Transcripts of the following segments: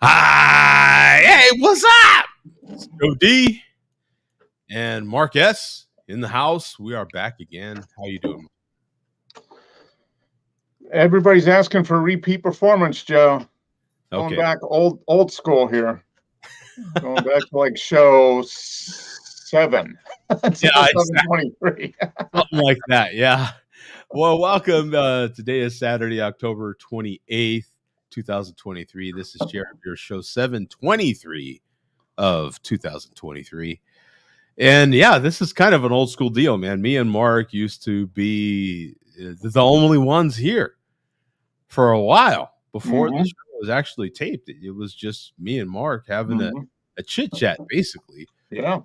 Hi, hey, what's up? It's Joe D and Mark S in the house. We are back again. How you doing? Everybody's asking for repeat performance, Joe. Going Okay. back old school here. Going back to like show 7. Yeah, 723. something like that. Yeah. Well, welcome. Today is Saturday, October 28th, 2023. This is Jared Beer Show 723 of 2023. And yeah, this is kind of an old school deal, man. Me and Mark used to be the only ones here for a while before the show was actually taped. It was just me and Mark having a chit chat, basically. Yeah.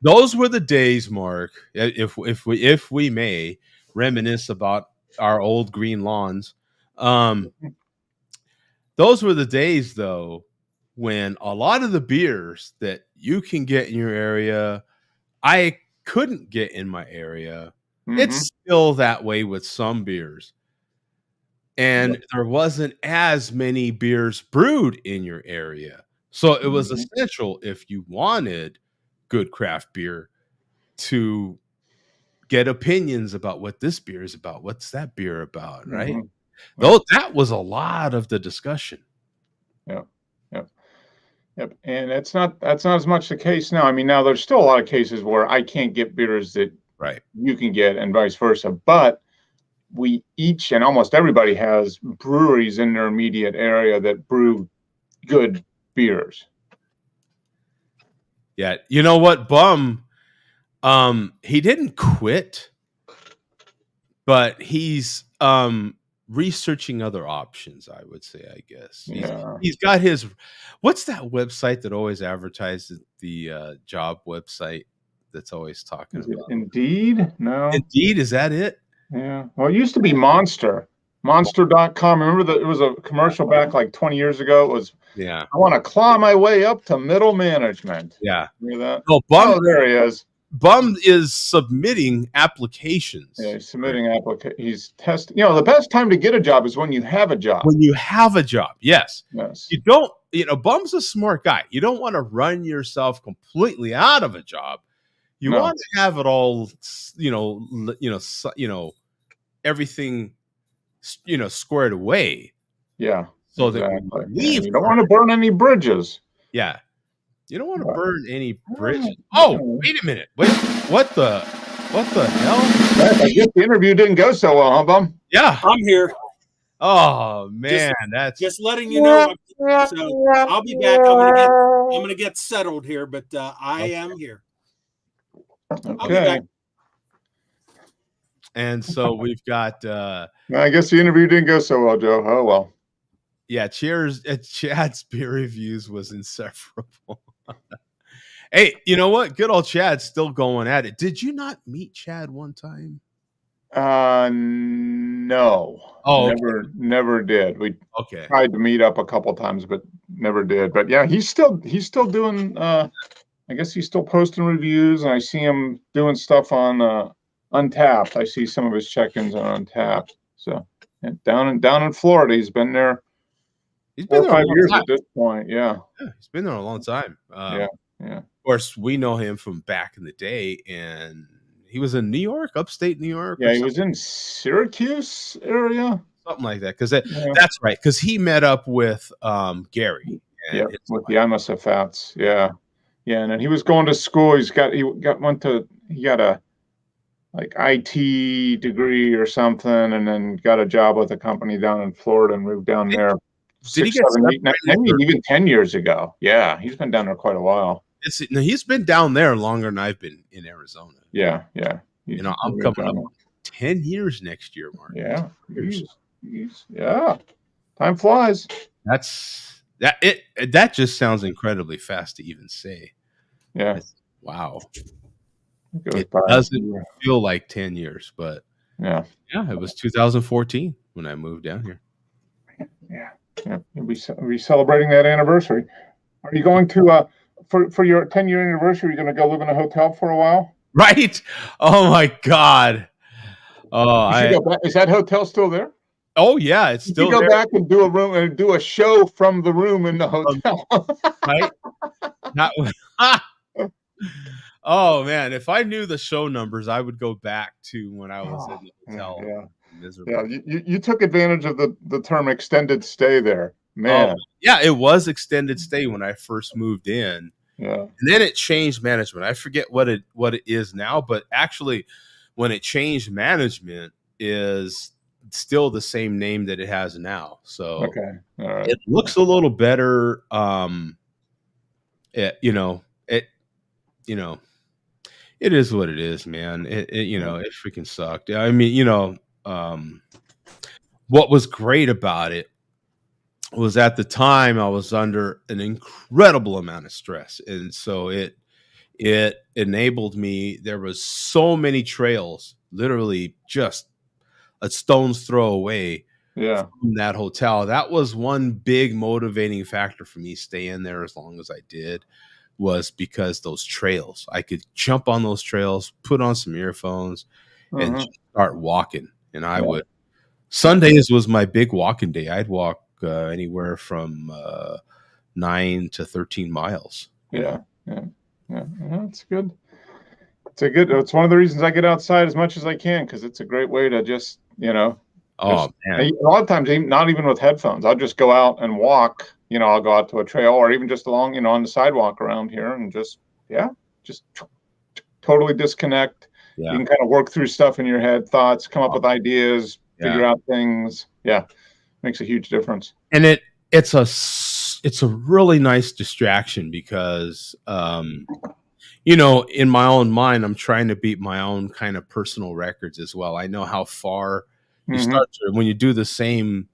Those were the days, Mark. If we may reminisce about our old green lawns, those were the days, though, when a lot of the beers that you can get in your area, I couldn't get in my area. It's still that way with some beers. And there wasn't as many beers brewed in your area. So it was essential, if you wanted good craft beer, to get opinions about what this beer is about. What's that beer about, right? Though that was a lot of the discussion. Yep. And that's not as much the case now. I mean, now there's still a lot of cases where I can't get beers that you can get and vice versa. But we each and almost everybody has breweries in their immediate area that brew good beers. Yeah. You know what, Bum? He didn't quit, but he's researching other options, I would say, I guess. He's got his, what's that website that always advertises the job website that's always talking about? Indeed? No. Indeed, is that it? Yeah. Well, it used to be Monster. Monster.com. Remember that it was a commercial back like 20 years ago? It was, I want to claw my way up to middle management. Yeah. Remember that? Oh, Bum, there he is. Bum is submitting applications. Yeah, he's submitting applications. He's testing. The best time to get a job is when you have a job. When you have a job, yes. You don't, Bum's a smart guy. You don't want to run yourself completely out of a job. You want to have it all, everything, squared away. Yeah. So that you don't want to burn any bridges. Yeah. You don't want to burn any bridges. Oh, wait a minute. Wait, what the hell? I guess the interview didn't go so well, huh, Bum? Yeah. I'm here. Oh, man. That's just letting you know. So I'll be back. I'm gonna get settled here, but I am here. Okay. And so we've got I guess the interview didn't go so well, Joe. Oh well. Yeah, cheers. Chad's beer reviews was insufferable. Hey, you know what? Good old Chad's still going at it. Did you not meet Chad one time? No. Oh, never did. We tried to meet up a couple times, but never did. But yeah, he's still doing. I guess he's still posting reviews, and I see him doing stuff on Untapped. I see some of his check-ins on Untapped. So down in Florida, he's been there. He's been there 5 years at this point. Yeah, he's been there a long time. Yeah. Of course, we know him from back in the day, and he was in New York, upstate New York. Yeah, he was in Syracuse area, something like that. Because that's right. Because he met up with Gary. Yeah, with the MSFats. Yeah, and then he was going to school. He got a like IT degree or something, and then got a job with a company down in Florida and moved down there. Did he get 7, 8, 9, even 10 years ago? Yeah, he's been down there quite a while. He's been down there longer than I've been in Arizona. Yeah. I'm coming up 10 years next year, Mark. Yeah. Yeah. Time flies. That just sounds incredibly fast to even say. Yeah. Wow. It doesn't feel like 10 years, but yeah, it was 2014 when I moved down here. Yeah. We're celebrating that anniversary. Are you going to for your 10-year anniversary? You're going to go live in a hotel for a while, right? Oh my God! Oh, is that hotel still there? Oh yeah, it's still you go there. back and do a room and do a show from the room in the hotel. Right? That was, oh man, if I knew the show numbers, I would go back to when I was in the hotel. Yeah. Miserable. Yeah, you took advantage of the term extended stay there. Man. Oh, yeah, it was extended stay when I first moved in. Yeah. And then it changed management. I forget what it is now, but actually when it changed management is still the same name that it has now. So Okay. All right. it looks a little better. It it is what it is, man. It freaking sucked. I mean, what was great about it was at the time I was under an incredible amount of stress. And so it enabled me. There was so many trails, literally just a stone's throw away from that hotel. That was one big motivating factor for me staying there as long as I did, was because those trails, I could jump on those trails, put on some earphones and just start walking. And I would, Sundays was my big walking day. I'd walk anywhere from 9 to 13 miles. Yeah. That's good. It's one of the reasons I get outside as much as I can, because it's a great way to just, man. A lot of times, not even with headphones, I'll just go out and walk. I'll go out to a trail or even just along, on the sidewalk around here and just totally disconnect. Yeah. You can kind of work through stuff in your head, thoughts, come up with ideas, figure out things. Yeah. Makes a huge difference. And it's a really nice distraction because, in my own mind, I'm trying to beat my own kind of personal records as well. I know how far you start to, when you do the same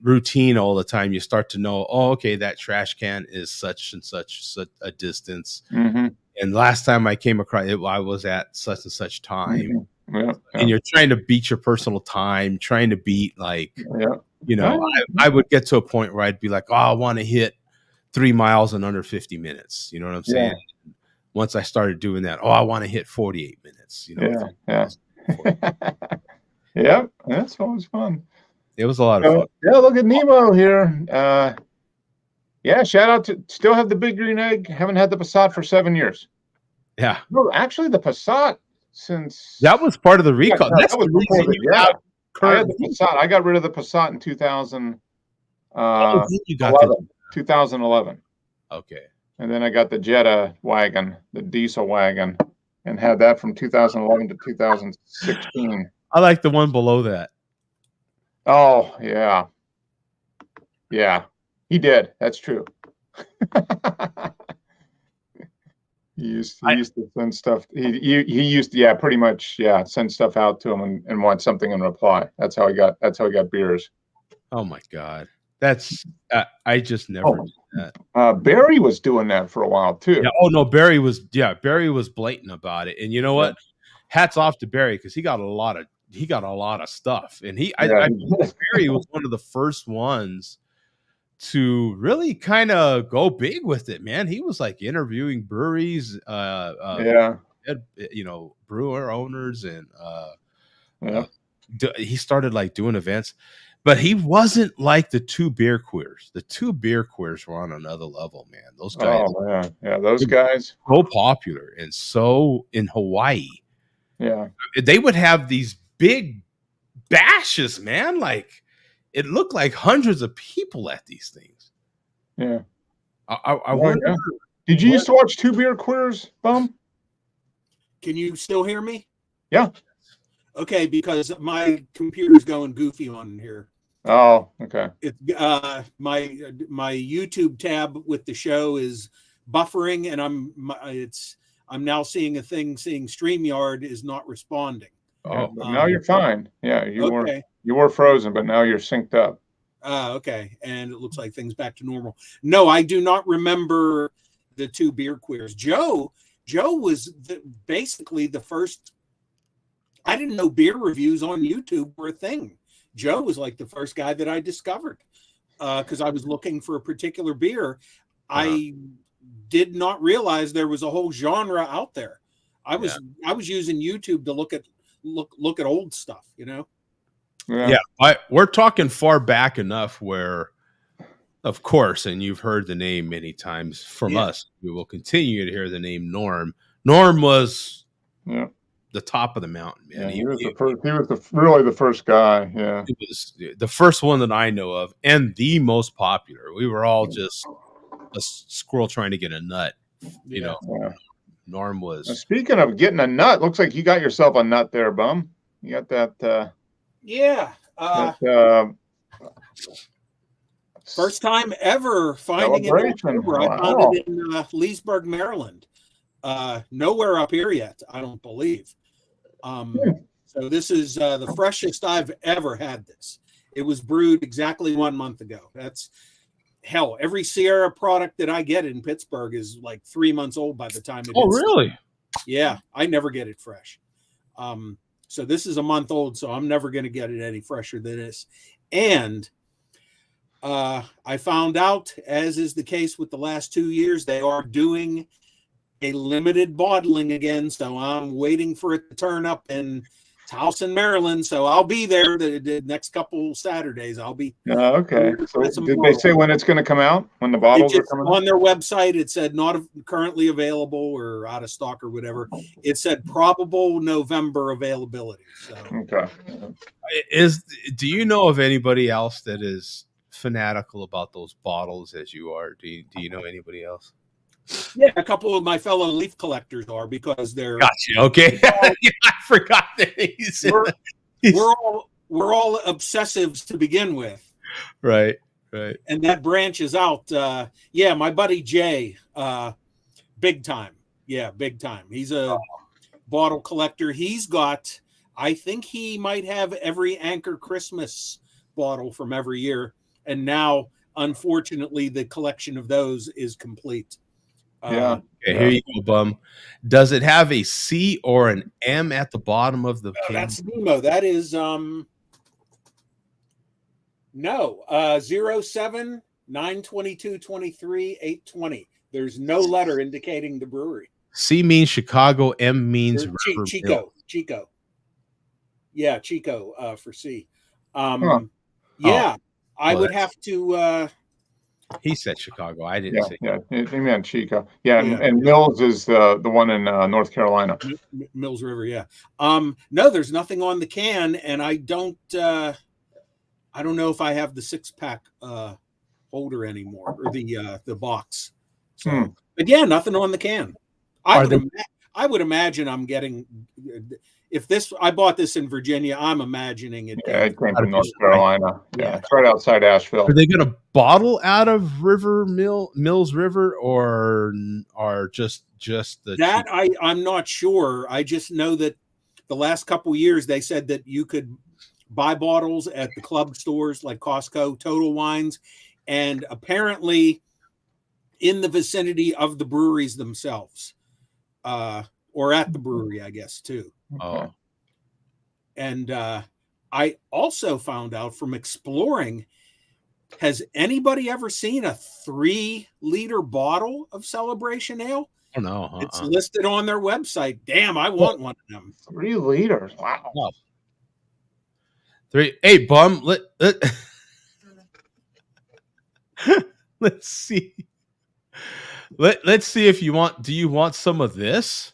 routine all the time, you start to know, oh, okay, that trash can is such and such a distance. And last time I came across it, I was at such and such time. And you're trying to beat your personal time, trying to beat I would get to a point where I'd be like, oh, I want to hit 3 miles in under 50 minutes. You know what I'm saying? Once I started doing that, I want to hit 48 minutes. Yeah, that's always fun. It was a lot of fun. Yeah, look at Nemo here. Shout out to, still have the Big Green Egg. Haven't had the Passat for 7 years. Yeah. No, actually the Passat since... That was part of the recall. That's the reason you I had the Passat. I got rid of the Passat in 2011. Okay. And then I got the Jetta wagon, the diesel wagon, and had that from 2011 to 2016. I like the one below that. Oh, yeah. Yeah, he did. That's true. He used to send stuff. He used to, pretty much, send stuff out to him and want something in reply. That's how he got beers. Oh my God. That's I just never did that. Barry was doing that for a while too. Yeah. Oh no, Barry was blatant about it. And you know what? Hats off to Barry, because he got a lot of stuff. And Barry was one of the first ones to really kind of go big with it, man. He was like interviewing breweries, brewer owners, and he started like doing events. But he wasn't like the two beer queers. The two beer queers were on another level, man. Those guys. Oh man, yeah, those guys so popular, and so in Hawaii. Yeah, they would have these big bashes, man. Like it looked like hundreds of people at these things. Yeah, I wonder. Yeah. Did you used to watch Two Beer Queers, Bum? Can you still hear me? Yeah. Okay, because my computer's going goofy on here. Oh, okay. It's my YouTube tab with the show is buffering, and I'm now seeing a thing saying StreamYard is not responding. Oh, but now you're fine. Yeah, you were frozen, but now you're synced up. Okay, and it looks like things back to normal. No, I do not remember the Two Beer Queers. Joe was basically the first. I didn't know beer reviews on YouTube were a thing. Joe was like the first guy that I discovered because I was looking for a particular beer. I did not realize there was a whole genre out there. I was using YouTube to look at old stuff, We're talking far back enough where, of course, and you've heard the name many times from us. We will continue to hear the name Norm. Norm was the top of the mountain, man. Yeah, he was really the first guy. Yeah, he was the first one that I know of, and the most popular. We were all just a squirrel trying to get a nut. You know, Norm was. Now, speaking of getting a nut, looks like you got yourself a nut there, Bum. You got that. First time ever finding it in October. I found it in Leesburg, Maryland. Nowhere up here yet, I don't believe. So this is the freshest I've ever had this. It was brewed exactly 1 month ago. That's hell. Every Sierra product that I get in Pittsburgh is like 3 months old by the time it hits. Really? Yeah, I never get it fresh. So this is a month old, so I'm never going to get it any fresher than this. And I found out, as is the case with the last 2 years, they are doing a limited bottling again. So I'm waiting for it to turn up in Towson, Maryland. So I'll be there the next couple Saturdays. I'll be. Okay. So did they say when it's going to come out? When the bottles are coming out? On their website, it said not currently available or out of stock or whatever. It said probable November availability. So. Okay. Do you know of anybody else that is fanatical about those bottles as you are? Do you know anybody else? Yeah, a couple of my fellow leaf collectors are, because they're gotcha. Okay. I forgot that we're all obsessives to begin with. Right. And that branches out. My buddy Jay, big time. Yeah, big time. He's a bottle collector. He's got, I think he might have every Anchor Christmas bottle from every year. And now, unfortunately, the collection of those is complete. Okay, here you go, Bum. Does it have a C or an M at the bottom of the can? That's Nemo. That is no 07 922 23 820. There's no letter indicating the brewery. C means Chicago, M means Chico. Yeah, Chico for C. I would have to. He said Chicago. I didn't say. Yeah, he meant Chico. Yeah, and Mills is the one in North Carolina. Mills River. Yeah. No, there's nothing on the can, and I don't know if I have the 6-pack holder anymore, or the box. So, but yeah, nothing on the can. I would imagine I'm getting. If I bought this in Virginia, I'm imagining it. Yeah, it came from North Carolina. Yeah, it's right outside Asheville. Are they going to bottle out of Mills River, or just the that? I'm not sure. I just know that the last couple of years they said that you could buy bottles at the club stores like Costco, Total Wines, and apparently in the vicinity of the breweries themselves, or at the brewery, I guess too. Oh, and I also found out from exploring, has anybody ever seen a 3-liter bottle of Celebration Ale? Oh, no. It's listed on their website. Damn, I want one of them. 3 liters. Wow. 3. Hey, Bum, let's see. Let's see if you want. Do you want some of this?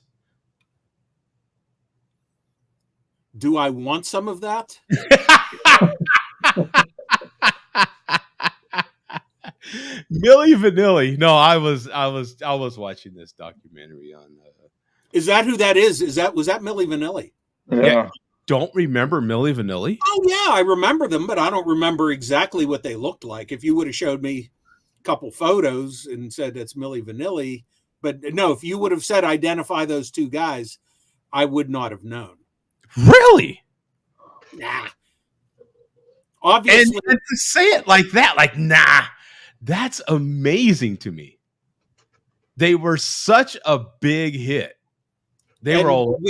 Do I want some of that? Milli Vanilli. No, I was watching this documentary on. Is that who that is? Was that Milli Vanilli? Yeah. Don't remember Milli Vanilli? Oh yeah, I remember them, but I don't remember exactly what they looked like. If you would have showed me a couple photos and said that's Milli Vanilli, but no, if you would have said identify those two guys, I would not have known. Really? Nah. Obviously, and to say it like that, like nah, that's amazing to me. They were such a big hit. They were all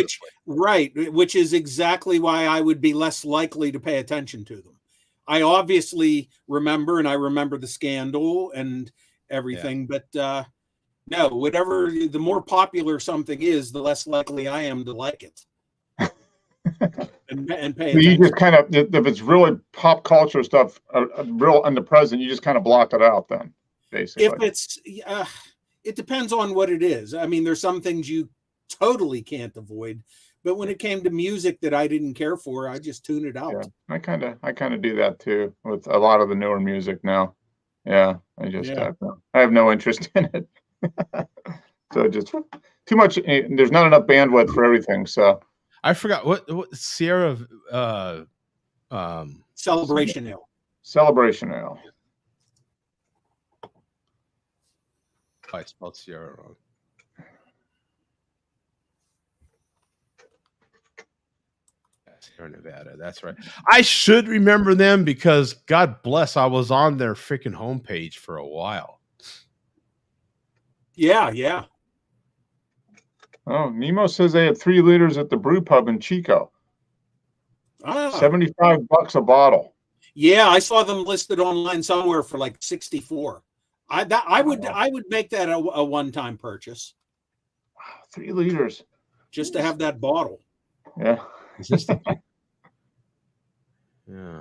which is exactly why I would be less likely to pay attention to them. I obviously remember, and I remember the scandal and everything, but no, whatever, the more popular something is, the less likely I am to like it. and pay So you attention. just kind of, if it's really pop culture stuff, real in the present, you just kind of block it out then, basically. If it's, it depends on what it is. I mean, there's some things you totally can't avoid, but when it came to music that I didn't care for, I just tune it out. Yeah, I kind of do that too with a lot of the newer music now. Yeah, I just I have no interest in it. So just too much. There's not enough bandwidth for everything. So I forgot what Sierra Celebration Ale. Celebration Ale. I spelled Sierra wrong. Sierra Nevada, that's right. I should remember them because God bless, I was on their freaking homepage for a while. Yeah, yeah. Oh, Nemo says they had 3 liters at the brew pub in Chico. $75 a bottle. Yeah, I saw them listed online somewhere for like 64. I would make that a one-time purchase. Wow, 3 liters just to have that bottle. Yeah. Is this the yeah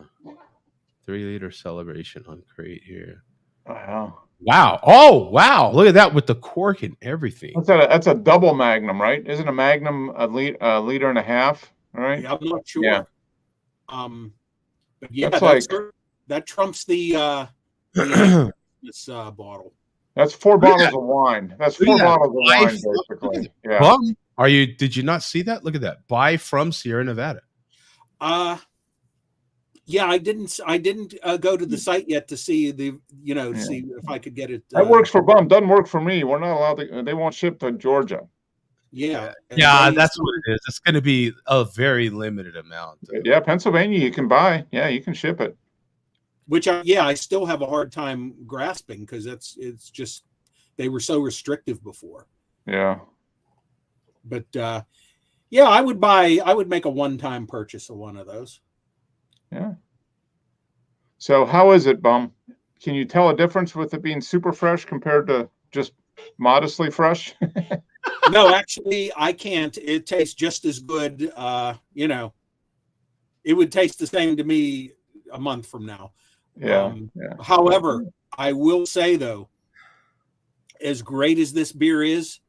3-liter celebration on crate here? Wow. Wow. Oh, wow. Look at that with the cork and everything. That's a double Magnum, right? Isn't a Magnum a liter and a half? Right? Yeah, I'm not sure. Yeah. But yeah, that trumps the this bottle. That's 4 bottles of wine. That's 4 bottles of wine, basically. Yeah. Did you not see that? Look at that. Buy from Sierra Nevada. Yeah, I didn't go to the site yet to see see if I could get it. That works for Bum. Doesn't work for me. We're not allowed to. They won't ship to Georgia. Yeah. Yeah, that's what it is. It's going to be a very limited amount. Yeah, Pennsylvania, you can buy. Yeah, you can ship it. Which I still have a hard time grasping because it's just they were so restrictive before. Yeah. But yeah, I would make a one-time purchase of one of those. Yeah. So how is it, Bum? Can you tell a difference with it being super fresh compared to just modestly fresh? No, actually, I can't. It tastes just as good. It would taste the same to me a month from now. Yeah. However, I will say though, as great as this beer is,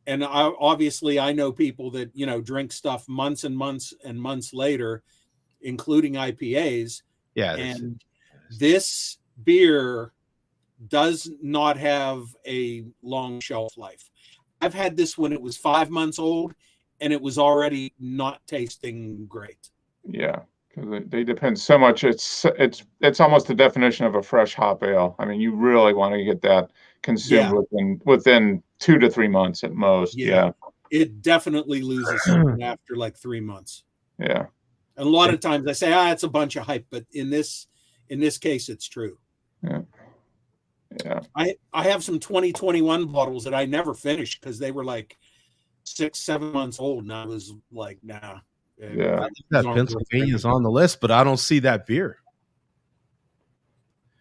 and obviously I know people that drink stuff months and months and months later, including IPAs. Yeah. And this beer does not have a long shelf life. I've had this when it was 5 months old and it was already not tasting great. Yeah, because they depend so much. It's almost the definition of a fresh hop ale. I mean, you really want to get that consumed within 2 to 3 months at most. Yeah. It definitely loses something after like 3 months. Yeah. And a lot of times I say, it's a bunch of hype, but in this case, it's true. Yeah. Yeah. I have some 2021 bottles that I never finished because they were like 6-7 months old, and I was like, nah. Yeah. I think that Pennsylvania's on the list, but I don't see that beer.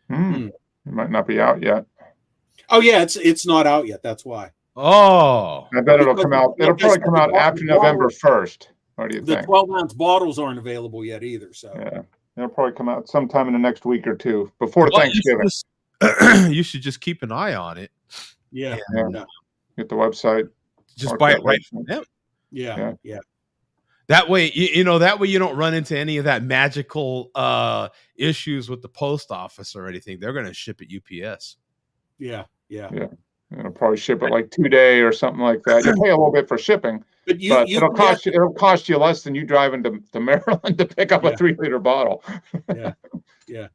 It might not be out yet. Oh yeah, it's not out yet. That's why. Oh, I bet it'll come out. It'll probably come out after November 1st. What do you think? The 12-ounce bottles aren't available yet either. So yeah, it'll probably come out sometime in the next week or two before Thanksgiving. You should just keep an eye on it. Yeah. Get the website. Just buy it right from them. Yeah. That way, that way you don't run into any of that magical issues with the post office or anything. They're going to ship it UPS. Yeah. It'll probably ship it like 2-day or something like that. You pay a little bit for shipping, but it'll cost you less than you driving to Maryland to pick up a 3-liter bottle. Yeah.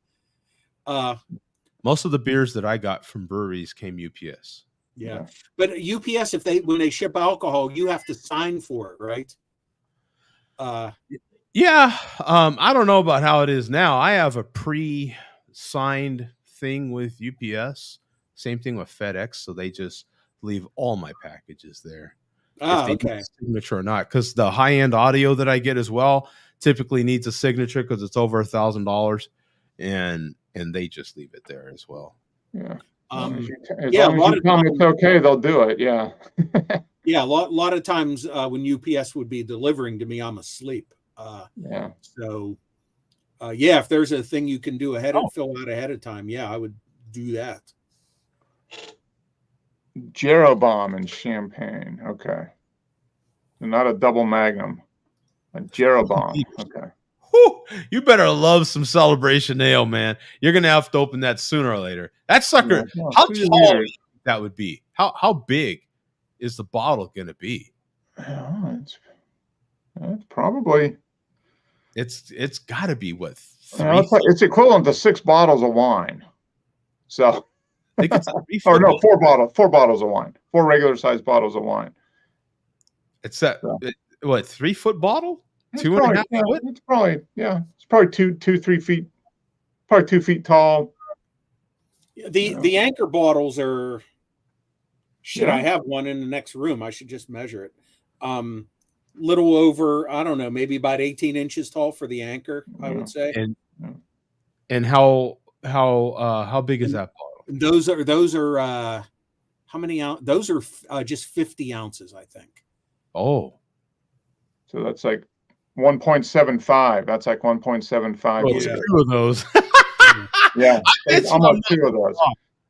Most of the beers that I got from breweries came UPS. Yeah. But UPS, when they ship alcohol, you have to sign for it, right? Yeah. I don't know about how it is now. I have a pre-signed thing with UPS. Same thing with FedEx. So they just leave all my packages there. Okay. Signature or not. Because the high-end audio that I get as well typically needs a signature because it's over $1,000. And they just leave it there as well. Yeah. As long as you tell them it's okay, they'll do it. Yeah. Yeah. A lot of times when UPS would be delivering to me, I'm asleep. Yeah. So, yeah, if there's a thing you can do fill out ahead of time, yeah, I would do that. Jeroboam and Champagne. Okay. Not a double magnum. A Jeroboam. Okay. Whew, you better love some Celebration Ale, man. You're gonna have to open that sooner or later. That sucker, how tall do you think that would be? How big is the bottle gonna be? Oh, it's probably it's got to be what it's equivalent to 6 bottles of wine. So I think it's or no, 4 bottles of wine, 4 regular sized bottles of wine. It's that what 3-foot bottle? It's 2.5 foot? It's probably 3 feet, probably 2 feet tall. The Anchor bottles are. I have one in the next room. I should just measure it. Little over, I don't know, maybe about 18 inches tall for the Anchor, I would say. And how big is that bottle? Those are how many ounces? Those are just 50 ounces, I think. Oh, so that's like 1.75. That's like 1.75. Well, 2 of those. Yeah, it's almost 2 of those.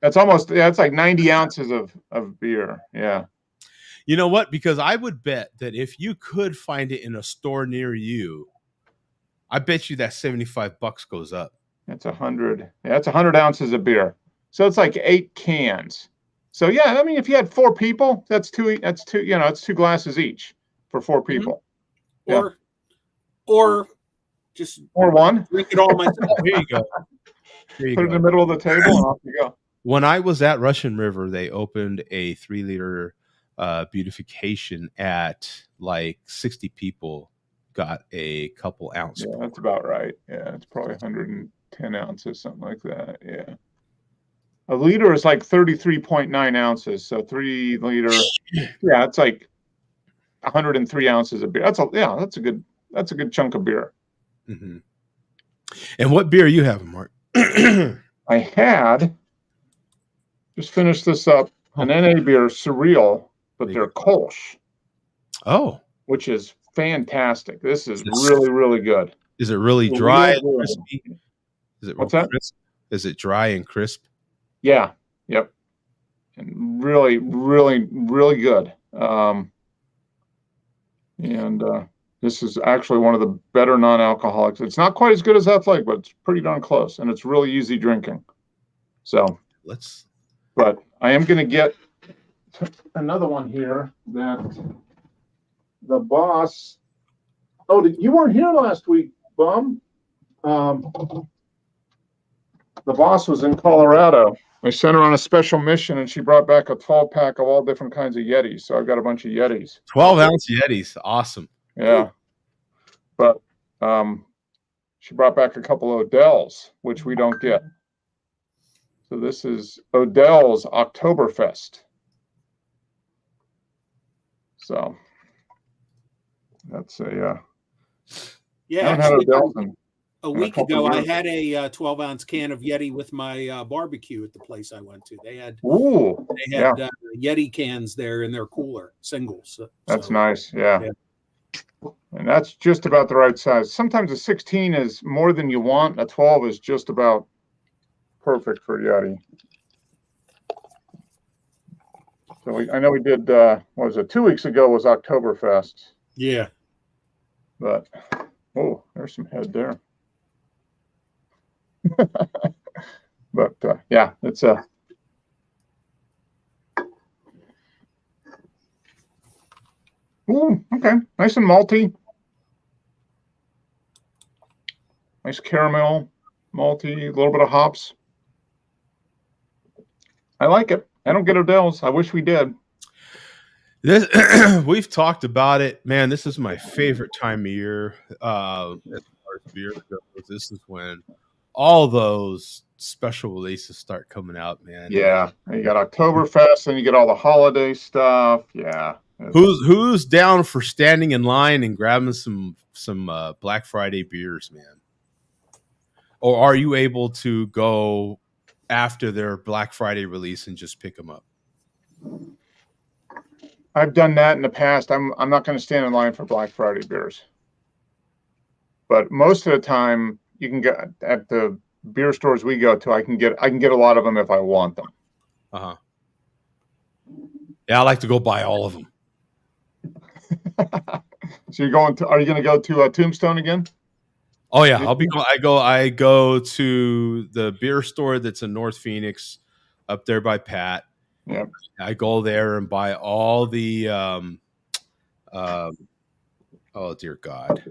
That's almost, it's like 90 ounces of beer. Yeah. You know what? Because I would bet that if you could find it in a store near you, I bet you that $75 goes up. That's 100. Yeah, that's 100 ounces of beer. So it's like 8 cans. So yeah, I mean, if you had 4 people, that's two. It's 2 glasses each for 4 people. Mm-hmm. Or just one. Drink it all myself. Here you go. Put it in the middle of the table and off you go. When I was at Russian River, they opened a 3-liter beautification at like 60 people got a couple ounces. Yeah, that's about right. Yeah, it's probably 110 ounces, something like that. Yeah. A liter is like 33.9 ounces. So 3 liter. Yeah, it's like 103 ounces of beer. That's a good chunk of beer. Mm-hmm. And what beer are you having, Mark? I had just finished this up, an NA beer, Surreal, but they're Kolsch. Oh, which is fantastic. This is really, really good. Is it really dry and crispy? Is it What's that? Crisp? Is it dry and crisp? Yeah. Yep. And really, really, really good. This is actually one of the better non-alcoholics. It's not quite as good as Athletic, but it's pretty darn close, and it's really easy drinking. So but I am going to get another one here that the boss. Oh, you weren't here last week, Bum. The boss was in Colorado. I sent her on a special mission, and she brought back a 12-pack of all different kinds of Yetis. So I've got a bunch of Yetis. 12-ounce Yetis. Awesome. Yeah. But she brought back a couple of Odells, which we don't get. So this is Odell's Oktoberfest. So that's a a week ago I had a 12-ounce can of Yeti with my barbecue at the place I went to. They had Yeti cans there in their cooler, singles. That's nice. Yeah. And that's just about the right size. Sometimes a 16 is more than you want. A 12 is just about perfect for Yeti. So I know we did, what was it, 2 weeks ago was Oktoberfest. Yeah. But, there's some head there. But, yeah, it's a... Ooh, okay. Nice and malty. Nice caramel, malty, a little bit of hops. I like it. I don't get Odell's. I wish we did. We've talked about it, man. This is my favorite time of year. As far as beer goes, this is when all those special releases start coming out, man. Yeah, you got Oktoberfest, and you get all the holiday stuff. Yeah. Who's down for standing in line and grabbing some Black Friday beers, man? Or are you able to go after their Black Friday release and just pick them up? I've done that in the past. I'm not going to stand in line for Black Friday beers. but most of the time you can get at the beer stores we go to. I can get a lot of them if I want them. Yeah, I like to go buy all of them. So are you going to go to Tombstone again? Oh yeah, I go to the beer store that's in North Phoenix, up there by Pat. Yeah, I go there and buy all the oh dear God,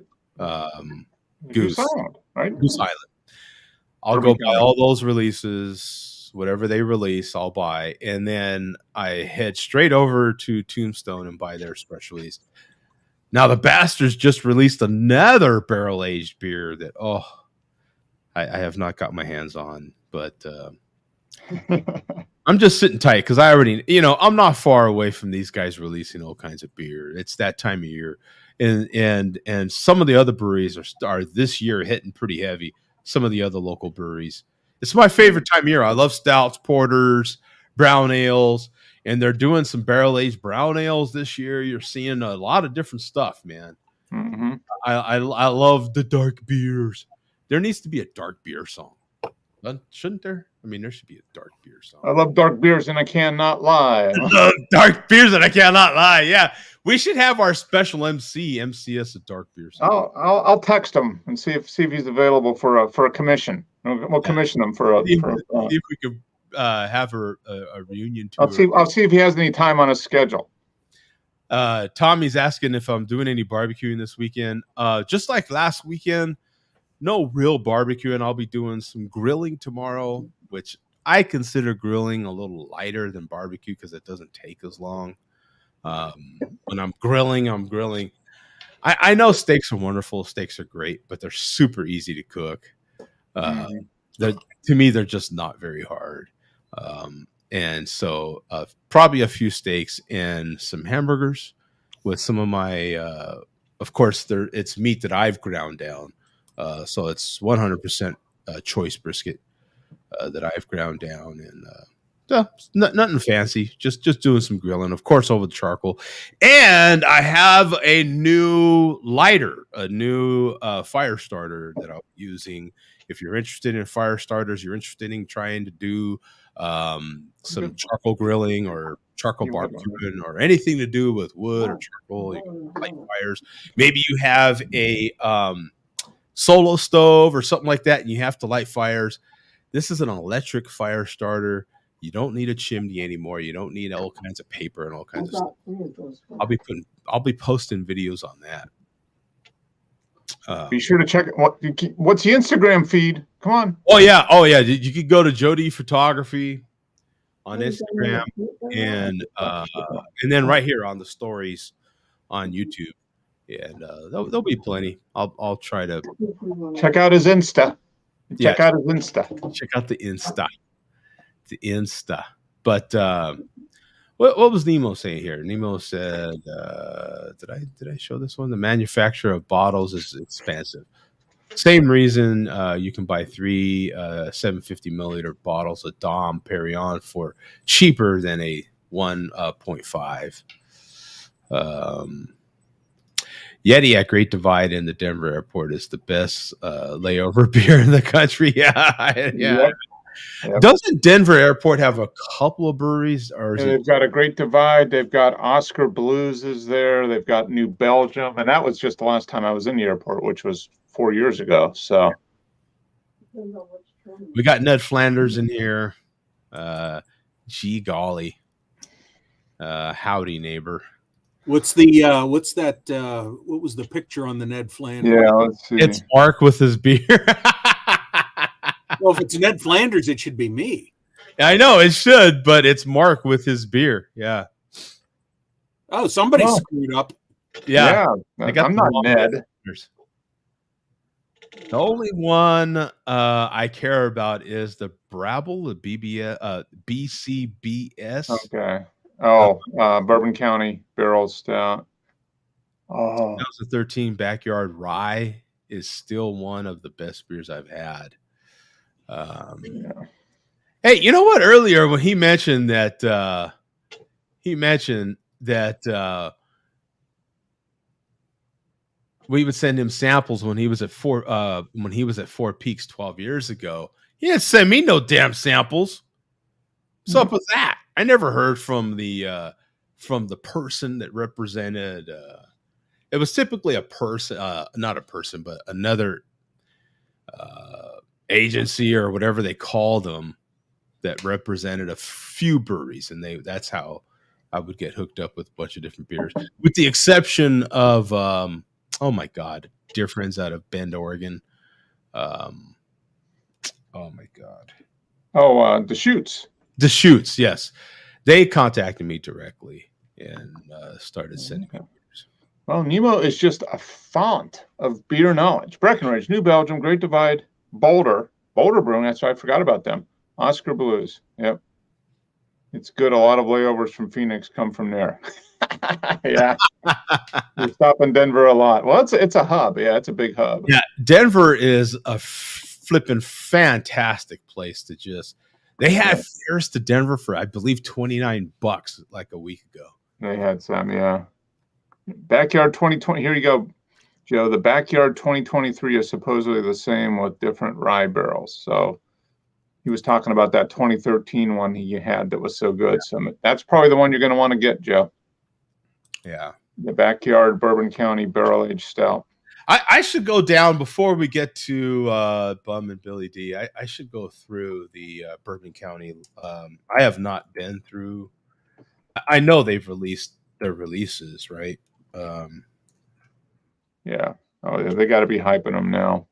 Goose Island, right? Goose Island. I'll go buy all those releases, whatever they release, I'll buy, and then I head straight over to Tombstone and buy their special release. Now the bastards just released another barrel aged beer that I have not got my hands on, but I'm just sitting tight because I already, I'm not far away from these guys releasing all kinds of beer. It's that time of year, and some of the other breweries are this year hitting pretty heavy. Some of the other local breweries. It's my favorite time of year. I love stouts, porters, brown ales, and they're doing some barrel aged brown ales this year. You're seeing a lot of different stuff, man. Mm-hmm. I love the dark beers. There needs to be a dark beer song, shouldn't there? I mean, there should be a dark beer song. I love dark beers and I cannot lie. I love dark beers and I cannot lie. Yeah, we should have our special MC us a dark beer song. I'll text him and see if he's available for a commission. We'll commission him for see if we could have a reunion tour. I'll see if he has any time on his schedule. Tommy's asking if I'm doing any barbecuing this weekend. Just like last weekend, no real barbecuing. I'll be doing some grilling tomorrow, which I consider grilling a little lighter than barbecue because it doesn't take as long. When I'm grilling. I know steaks are wonderful. Steaks are great, but they're super easy to cook. To me, they're just not very hard. And so probably a few steaks and some hamburgers with some of my, of course, it's meat that I've ground down. So it's 100% choice brisket that I've ground down, and nothing fancy, just doing some grilling, of course, over the charcoal. And I have a new lighter, a new fire starter that I'm using. If you're interested in fire starters, you're interested in trying to do some charcoal grilling or charcoal barbecuing or anything to do with wood or charcoal, you can light fires. Maybe you have a solo stove or something like that, and you have to light fires. This is an electric fire starter. You don't need a chimney anymore. You don't need all kinds of paper and all kinds of stuff. I'll be posting videos on that. Be sure to check what's the Instagram feed. Come on. Oh yeah. You could go to Jody Photography on Instagram, and then right here on the stories on YouTube. And there'll be plenty. I'll try to check out his Insta. Check out his Insta. Check out the Insta. The Insta. But what was Nemo saying here? Nemo said, did I show this one? The manufacture of bottles is expensive. Same reason you can buy 3 750 milliliter bottles of Dom Perignon for cheaper than a 1.5. Yeti at Great Divide in the Denver airport is the best layover beer in the country. Yeah. Yep. Doesn't Denver airport have a couple of breweries? Or they've got a Great Divide. They've got Oscar Blues is there. They've got New Belgium. And that was just the last time I was in the airport, which was 4 years ago. So we got Ned Flanders in here. Gee golly. Howdy, neighbor. What's that? What was the picture on the Ned Flanders? Yeah, let's see. It's Mark with his beer. Well, if it's Ned Flanders, it should be me. I know it should, but it's Mark with his beer. Yeah. Oh, somebody screwed up. Yeah. I'm not Ned. The only one I care about is the Brabble, the BCBS. Okay. Bourbon County Barrel Stout. 2013 Backyard Rye is still one of the best beers I've had. Hey, you know what? Earlier when he mentioned that, we would send him samples when he was at Four Peaks 12 years ago. He didn't send me no damn samples. What's up with that? I never heard from the person that represented. It was typically a person, not a person, but another agency or whatever they call them that represented a few breweries, and that's how I would get hooked up with a bunch of different beers, with the exception of oh my god, dear friends out of Bend, Oregon. Oh my god. Oh, Deschutes, yes. They contacted me directly and started sending me beers. Well, Nemo is just a font of beer knowledge. Breckenridge, New Belgium, Great Divide, Boulder Brewing. That's right, I forgot about them. Oscar Blues. Yep. It's good. A lot of layovers from Phoenix come from there. Yeah. We stop in Denver a lot. Well, it's a hub. Yeah, it's a big hub. Yeah, Denver is a flipping fantastic place to just. They had fares to Denver for, I believe, $29 like a week ago. They had some, yeah. Backyard 2020. Here you go, Joe. The Backyard 2023 is supposedly the same with different rye barrels. So he was talking about that 2013 one he had that was so good. So that's probably the one you're going to want to get, Joe. Yeah. The Backyard Bourbon County Barrel Aged Stout. I should go down before we get to Bum and Billy D. I should go through the Bourbon County. I have not been through. I know they've released their releases, right? Yeah. Oh, yeah, they got to be hyping them now.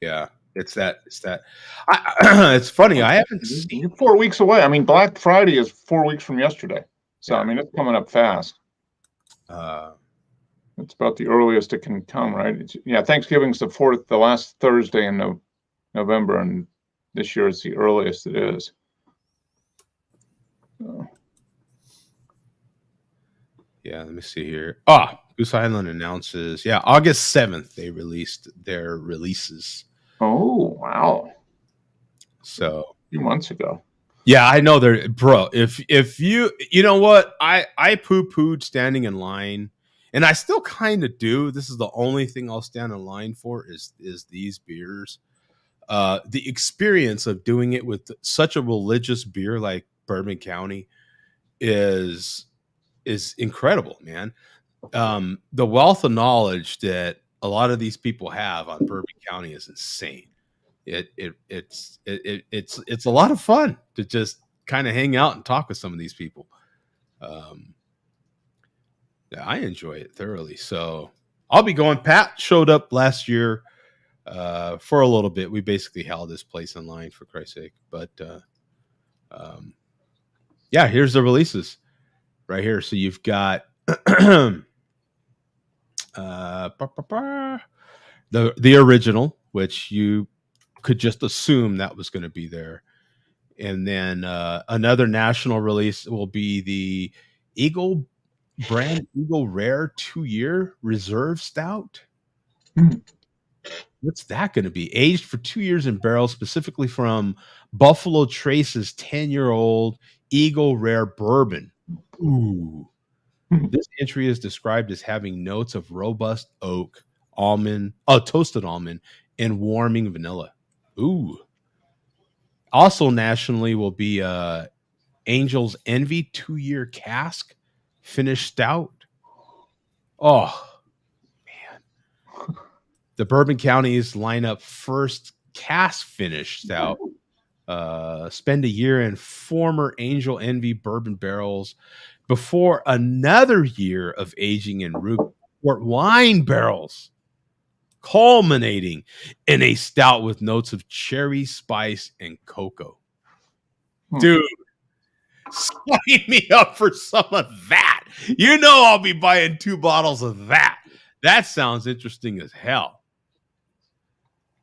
Yeah. It's that. It's funny. I haven't seen. You're 4 weeks away. I mean, Black Friday is 4 weeks from yesterday. So, yeah. I mean, it's coming up fast. It's about the earliest it can come, right? Thanksgiving's the last Thursday in November, and this year it's the earliest it is. So. Yeah, let me see here. Goose Island announces, August 7th they released their releases. Oh, wow. So a few months ago. Yeah, I know bro. If you know what, I poo-pooed standing in line, and I still kind of do. This is the only thing I'll stand in line for is these beers. The experience of doing it with such a religious beer like Bourbon County is incredible, man. The wealth of knowledge that a lot of these people have on Bourbon County is insane. It's a lot of fun to just kind of hang out and talk with some of these people. I enjoy it thoroughly. So I'll be going. Pat showed up last year for a little bit. We basically held this place in line, for Christ's sake. But here's the releases right here. So you've got the original, which you could just assume that was going to be there. And then another national release will be the Eagle Rare 2-year Reserve Stout. What's that going to be? Aged for 2 years in barrels, specifically from Buffalo Trace's 10-year-old Eagle Rare Bourbon. Ooh. This entry is described as having notes of robust oak, toasted almond, and warming vanilla. Ooh. Also nationally will be Angel's Envy 2-year cask finished stout. Oh, man. The Bourbon County's lineup first cask finished stout. Spend a year in former Angel Envy bourbon barrels before another year of aging in root port wine barrels, culminating in a stout with notes of cherry, spice, and cocoa. Dude, sign me up for some of that. You know I'll be buying 2 bottles of that. That sounds interesting as hell.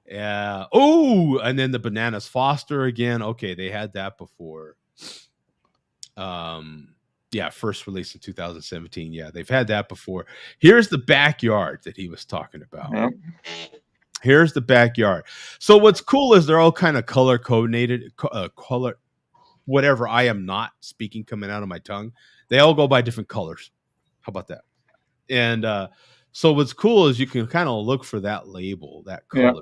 Yeah. Oh, and then the Bananas Foster again. Okay, they had that before. First released in 2017. Yeah, they've had that before. Here's the Backyard that he was talking about. Yep. Here's the Backyard. So what's cool is they're all kind of color coordinated, color, whatever I am not speaking coming out of my tongue. They all go by different colors. How about that? And So what's cool is you can kind of look for that label, that color.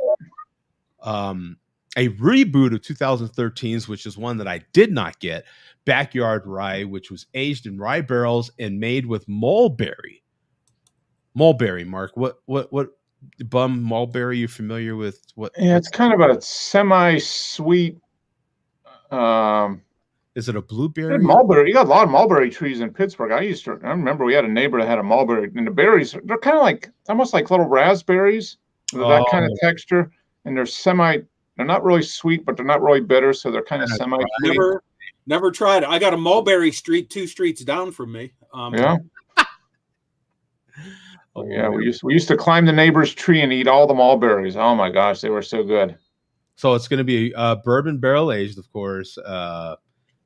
Yeah. A reboot of 2013's, which is one that I did not get, Backyard Rye, which was aged in rye barrels and made with mulberry. Mulberry, Mark. What bum mulberry? You familiar with what? Yeah, it's kind of a semi-sweet. Is it a blueberry? Mulberry. You got a lot of mulberry trees in Pittsburgh. I remember we had a neighbor that had a mulberry, and the berries, they're kind of like, almost like little raspberries with that kind of texture. And they're not really sweet, but they're not really bitter. So they're kind of semi-sweet. Never tried it. I got a mulberry street 2 streets down from me. Yeah. Yeah. We used to climb the neighbor's tree and eat all the mulberries. Oh my gosh. They were so good. So it's going to be bourbon barrel aged, of course,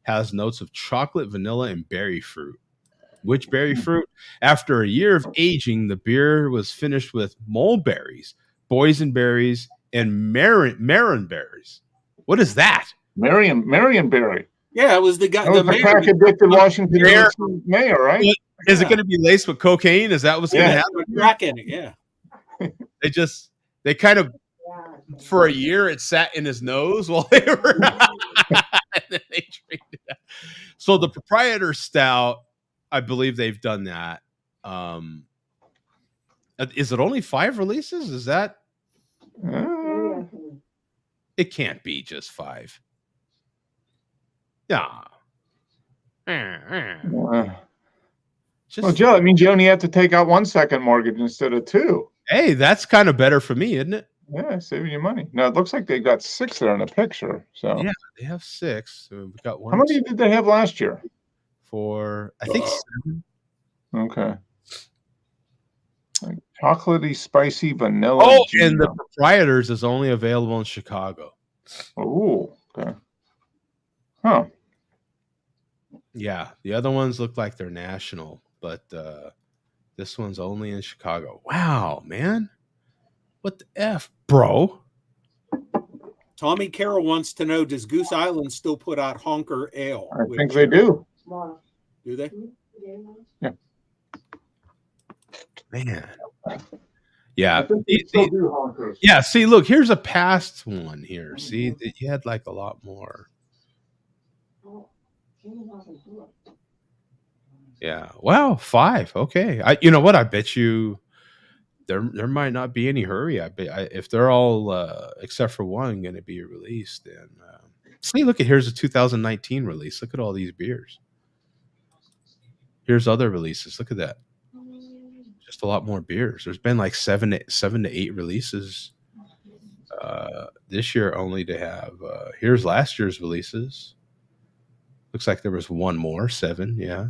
has notes of chocolate, vanilla, and berry fruit. Which berry fruit? After a year of aging, the beer was finished with mulberries, boysenberries, and marin berries. What is that? Marionberry. Yeah, it was the guy. The crack addicted Washington D.C. mayor, right? Is it going to be laced with cocaine? Is that what's going to happen? Crack in it, yeah. They kind of, for a year, it sat in his nose while they were. And then they treated it. So the proprietor stout, I believe they've done that. Is it only 5 releases? Is that? It can't be just 5. Yeah. Well, Joe, it means you only have to take out 1 second mortgage instead of 2. Hey, that's kind of better for me, isn't it? Yeah, saving you money. Now it looks like they got 6 there in the picture. So yeah, they have 6. So we've got 1. How many did they have last year? I think 7. Okay. Like chocolatey, spicy, vanilla. Oh, and the proprietors is only available in Chicago. Oh, okay. Huh. Yeah, the other ones look like they're national, but this one's only in Chicago. Wow, man. What the F, bro? Tommy Carroll wants to know, does Goose Island still put out Honker Ale? I think they do. Do they? Yeah. Man. Yeah. Yeah, see, look, here's a past one here. See, you had like a lot more. Yeah. Wow, 5. Okay. You know what? I bet you there might not be any hurry. If they're all except for one going to be released, then see, look, here's a 2019 release. Look at all these beers. Here's other releases. Look at that. Just a lot more beers. There's been like 7 to 8 releases this year only to have. Here's last year's releases. Looks like there was 1 more, 7. Yeah.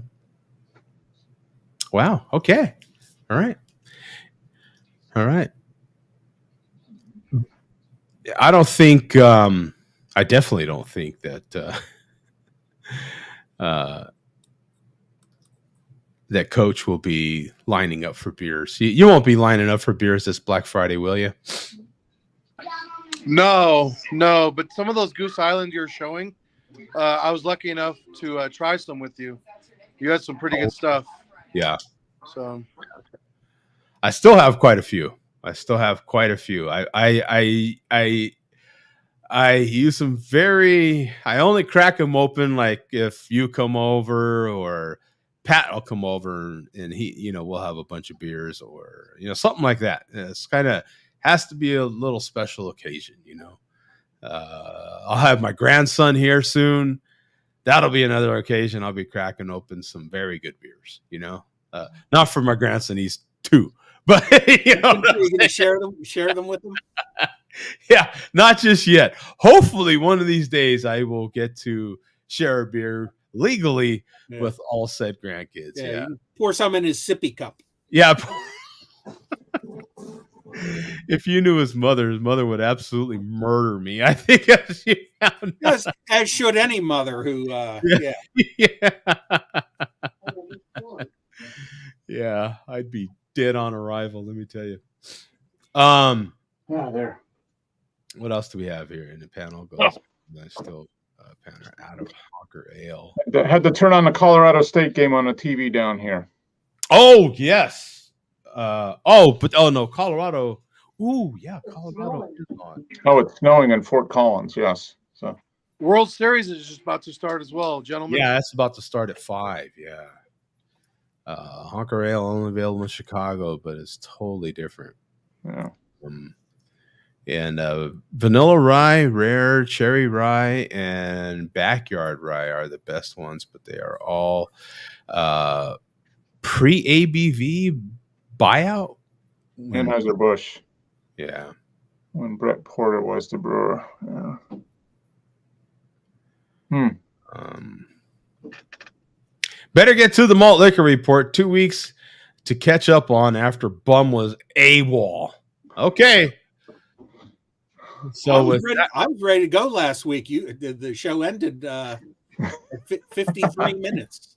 Wow. Okay. All right. I don't think. I definitely don't think that. That Coach will be lining up for beers. You won't be lining up for beers this Black Friday, will you? No. But some of those Goose Island you're showing, I was lucky enough to try some with you. You had some pretty good stuff. Yeah. So I still have quite a few. I use them I only crack them open like if you come over or Pat will come over and he, we'll have a bunch of beers or, something like that. It's kind of has to be a little special occasion, I'll have my grandson here soon. That'll be another occasion. I'll be cracking open some very good beers, not for my grandson. He's 2, but you're going to share them with them. Yeah, not just yet. Hopefully one of these days I will get to share a beer legally with all said grandkids. Yeah. Pour some in his sippy cup. Yeah. If you knew his mother would absolutely murder me. I think as should any mother who Yeah, I'd be dead on arrival, let me tell you. There. What else do we have here in the panel? That's still Panner out of Honker Ale. Had to turn on the Colorado State game on the TV down here. Oh, yes. no, Colorado. Ooh, yeah, Colorado is on. Oh, it's snowing in Fort Collins. Yes. So World Series is just about to start as well, gentlemen. Yeah, that's about to start at 5. Yeah. Honker Ale only available in Chicago, but it's totally different. yeah. And vanilla rye, rare cherry rye, and backyard rye are the best ones, but they are all pre-ABV buyout. Anheuser-Busch. Yeah. When Brett Porter was the brewer. Yeah. Better get to the malt liquor report. 2 weeks to catch up on after Bum was AWOL. Okay. So I was ready to go last week. The show ended at 53 minutes.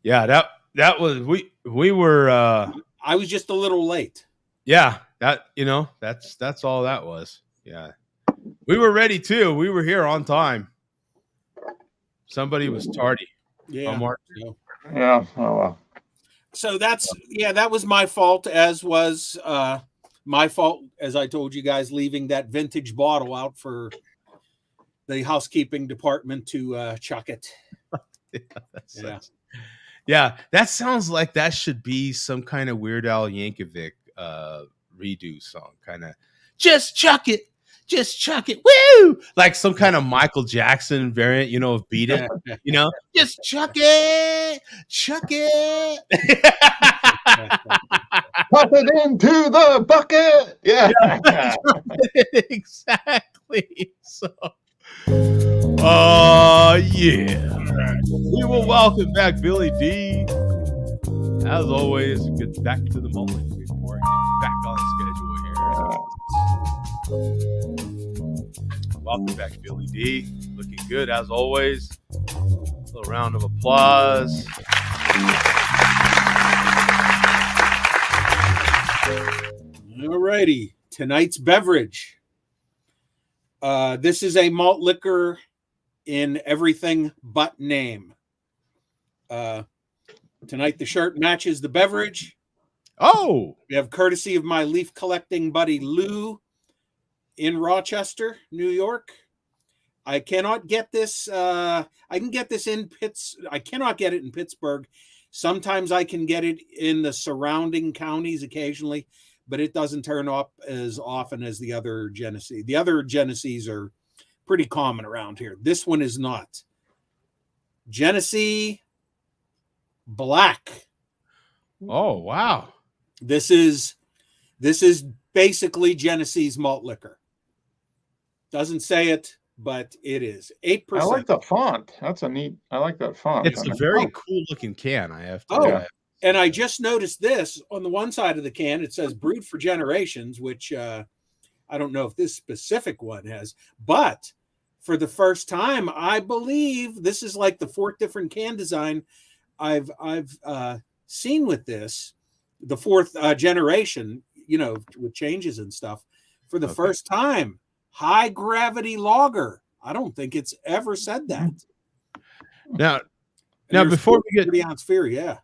Yeah, that was we were I was just a little late. Yeah, that's all that was. Yeah. We were ready too. We were here on time. Somebody was tardy. Yeah. Mark? Yeah. Oh well. So that was my fault, as was my fault, as I told you guys, leaving that vintage bottle out for the housekeeping department to chuck it. Yeah, that sounds like that should be some kind of Weird Al Yankovic redo song, kind of just chuck it, woo! Like some kind of Michael Jackson variant, of Beat It, just chuck it. Pop it into the bucket. Yeah. Exactly. So, yeah. We will welcome back Billy D. As always, get back to the malt liquor report. Get back on schedule here. Welcome back, Billy D. Looking good as always. A little round of applause. All righty. Tonight's beverage. This is a malt liquor in everything but name. Tonight the shirt matches the beverage. Oh, we have courtesy of my leaf collecting buddy Lou in Rochester, New York. I cannot get this. I can get this in I cannot get it in Pittsburgh. Sometimes I can get it in the surrounding counties occasionally, but it doesn't turn up as often as the other Genesee. The other Genesees are pretty common around here. This one is not. Genesee Black. Oh, wow. This is basically Genesee's malt liquor. Doesn't say it, but it is 8%. I like the font. That's a neat. I like that font. It's a very cool looking can. I have to. Oh, and I just noticed this on the one side of the can. It says "Brewed for Generations," which I don't know if this specific one has, but for the first time, I believe this is like the 4th different can design I've seen with this, the 4th generation, with changes and stuff. For the first time, high gravity lager. I don't think it's ever said that. Now before we get 30-ounce beer,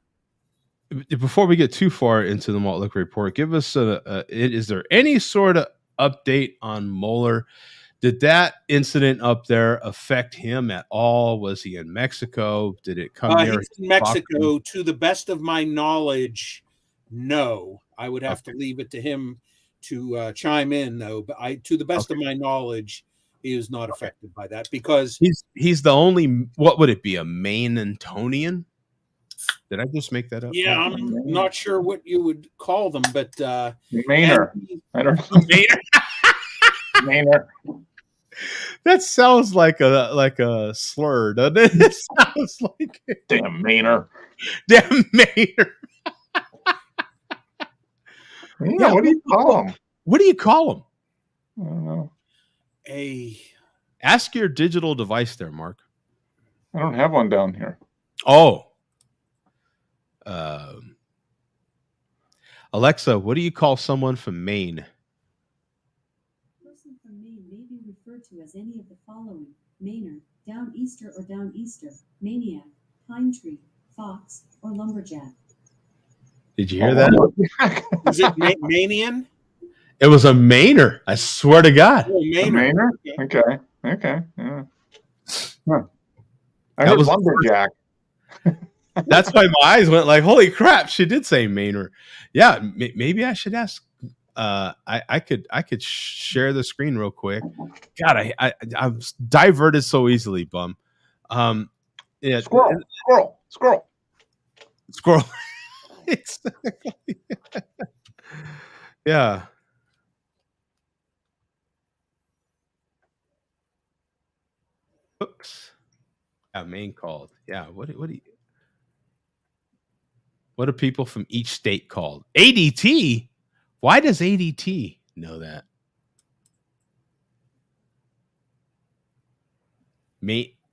before we get too far into the malt liquor report, give us is there any sort of update on Moeller? Did that incident up there affect him at all? Was he in Mexico? Did it come near? He's in Mexico. To the best of my knowledge, no. I would have to leave it to him to chime in, though. But to the best of my knowledge, he is not affected by that, because he's the only. What would it be? A Maine-Antonian? Did I just make that up? Yeah, I'm not sure what you would call them, but Mainer. I don't know. Mainer. That sounds like a slur, doesn't it? It sounds like damn Mainer. Damn Mainer. Yeah, what do you call him? What do you call him? I don't know. Ask your digital device there, Mark. I don't have one down here. Oh. Alexa, what do you call someone from Maine? Person from Maine may be referred to as any of the following: Mainer, Downeaster or Downeaster, Maniac, Pine Tree, Fox, or Lumberjack. Did you hear that? Is it Manian? It was a Mainer. I swear to God. Oh, Mainer? Okay. Yeah. Huh. I That heard was lumberjack. That's why my eyes went like, "Holy crap!" She did say Mainer. Yeah, maybe I should ask. I could share the screen real quick. God, I'm diverted so easily, bum. Yeah, Squirrel. Exactly. Yeah. Oops. Yeah, Maine called. Yeah. What are people from each state called? ADT. Why does ADT know that?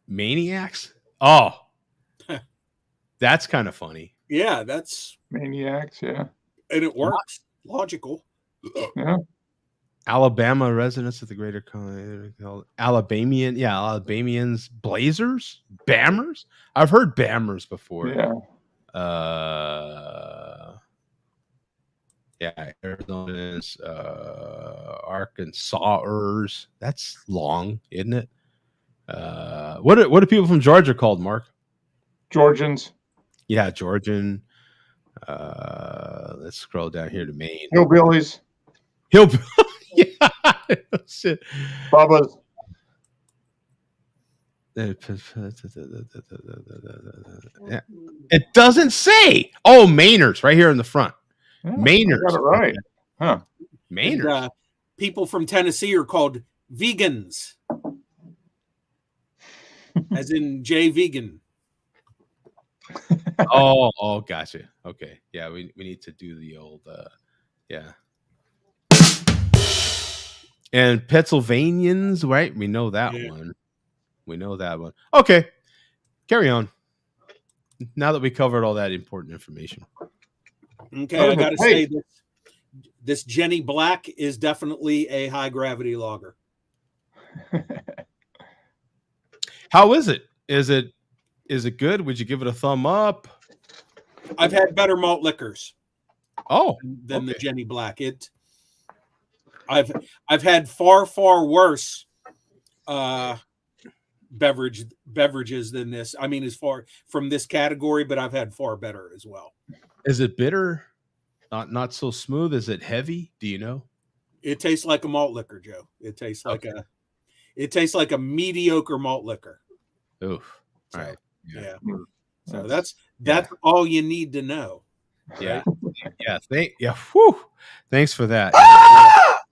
Maniacs? Oh, that's kind of funny. Yeah, that's maniacs. Yeah, and it works. Logical. Yeah. Alabama residents of the greater Alabamian, yeah, Alabamians, Blazers, Bammers. I've heard Bammers before. Yeah. Yeah, Arizona's, Arkansasers. That's long, isn't it? What are people from Georgia called, Mark? Georgians. Yeah, Georgian. Let's scroll down here to Maine. Hillbillies. Yeah. Shit. Bubba's. It doesn't say. Oh, Mainers right here in the front. Yeah, Mainers. got it right. Huh. Mainers. And, people from Tennessee are called vegans, as in Jay Vegan. Oh, gotcha. Okay. Yeah, we need to do the old yeah. And Pennsylvanians, right? We know that one. We know that one. Okay. Carry on. Now that we covered all that important information. Okay, I gotta say this Jenny Black is definitely a high gravity lager. How is it? Is it good? Would you give it a thumb up? I've had better malt liquors. Oh, than the Jenny Black. I've had far worse beverages than this. I mean, as far from this category, but I've had far better as well. Is it bitter? Not so smooth? Is it heavy? Do you know? It tastes like a malt liquor, Joe. It tastes like a mediocre malt liquor. Oof. So, all right. Yeah. So that's all you need to know. Yeah. Yeah. Whew. Thanks for that.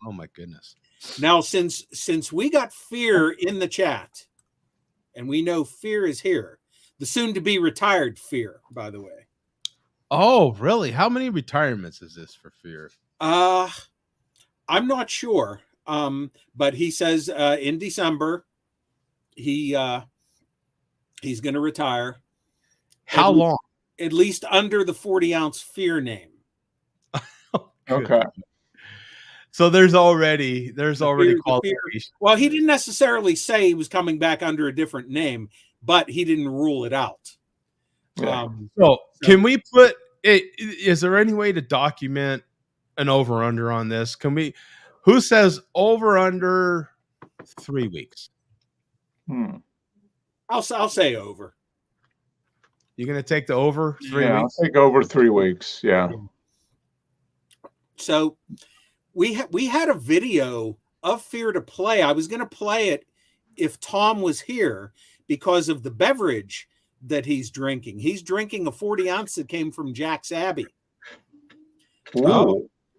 Oh my goodness. Now, since we got Fear in the chat, and we know Fear is here, the soon-to-be retired Fear, by the way. Oh, really? How many retirements is this for Fear? I'm not sure. But he says in December he's going to retire. How long? At least under the 40-ounce Fear name. Okay. So there's already qualification. Well, he didn't necessarily say he was coming back under a different name, but he didn't rule it out. Yeah. So can we put it? Is there any way to document an over under on this? Who says over under 3 weeks? I'll say over. You're gonna take the over 3 weeks? I'll take over 3 weeks. Yeah. So we had a video of Fear to play. I was going to play it if Tom was here because of the beverage that he's drinking. He's drinking a 40-ounce that came from Jack's Abbey,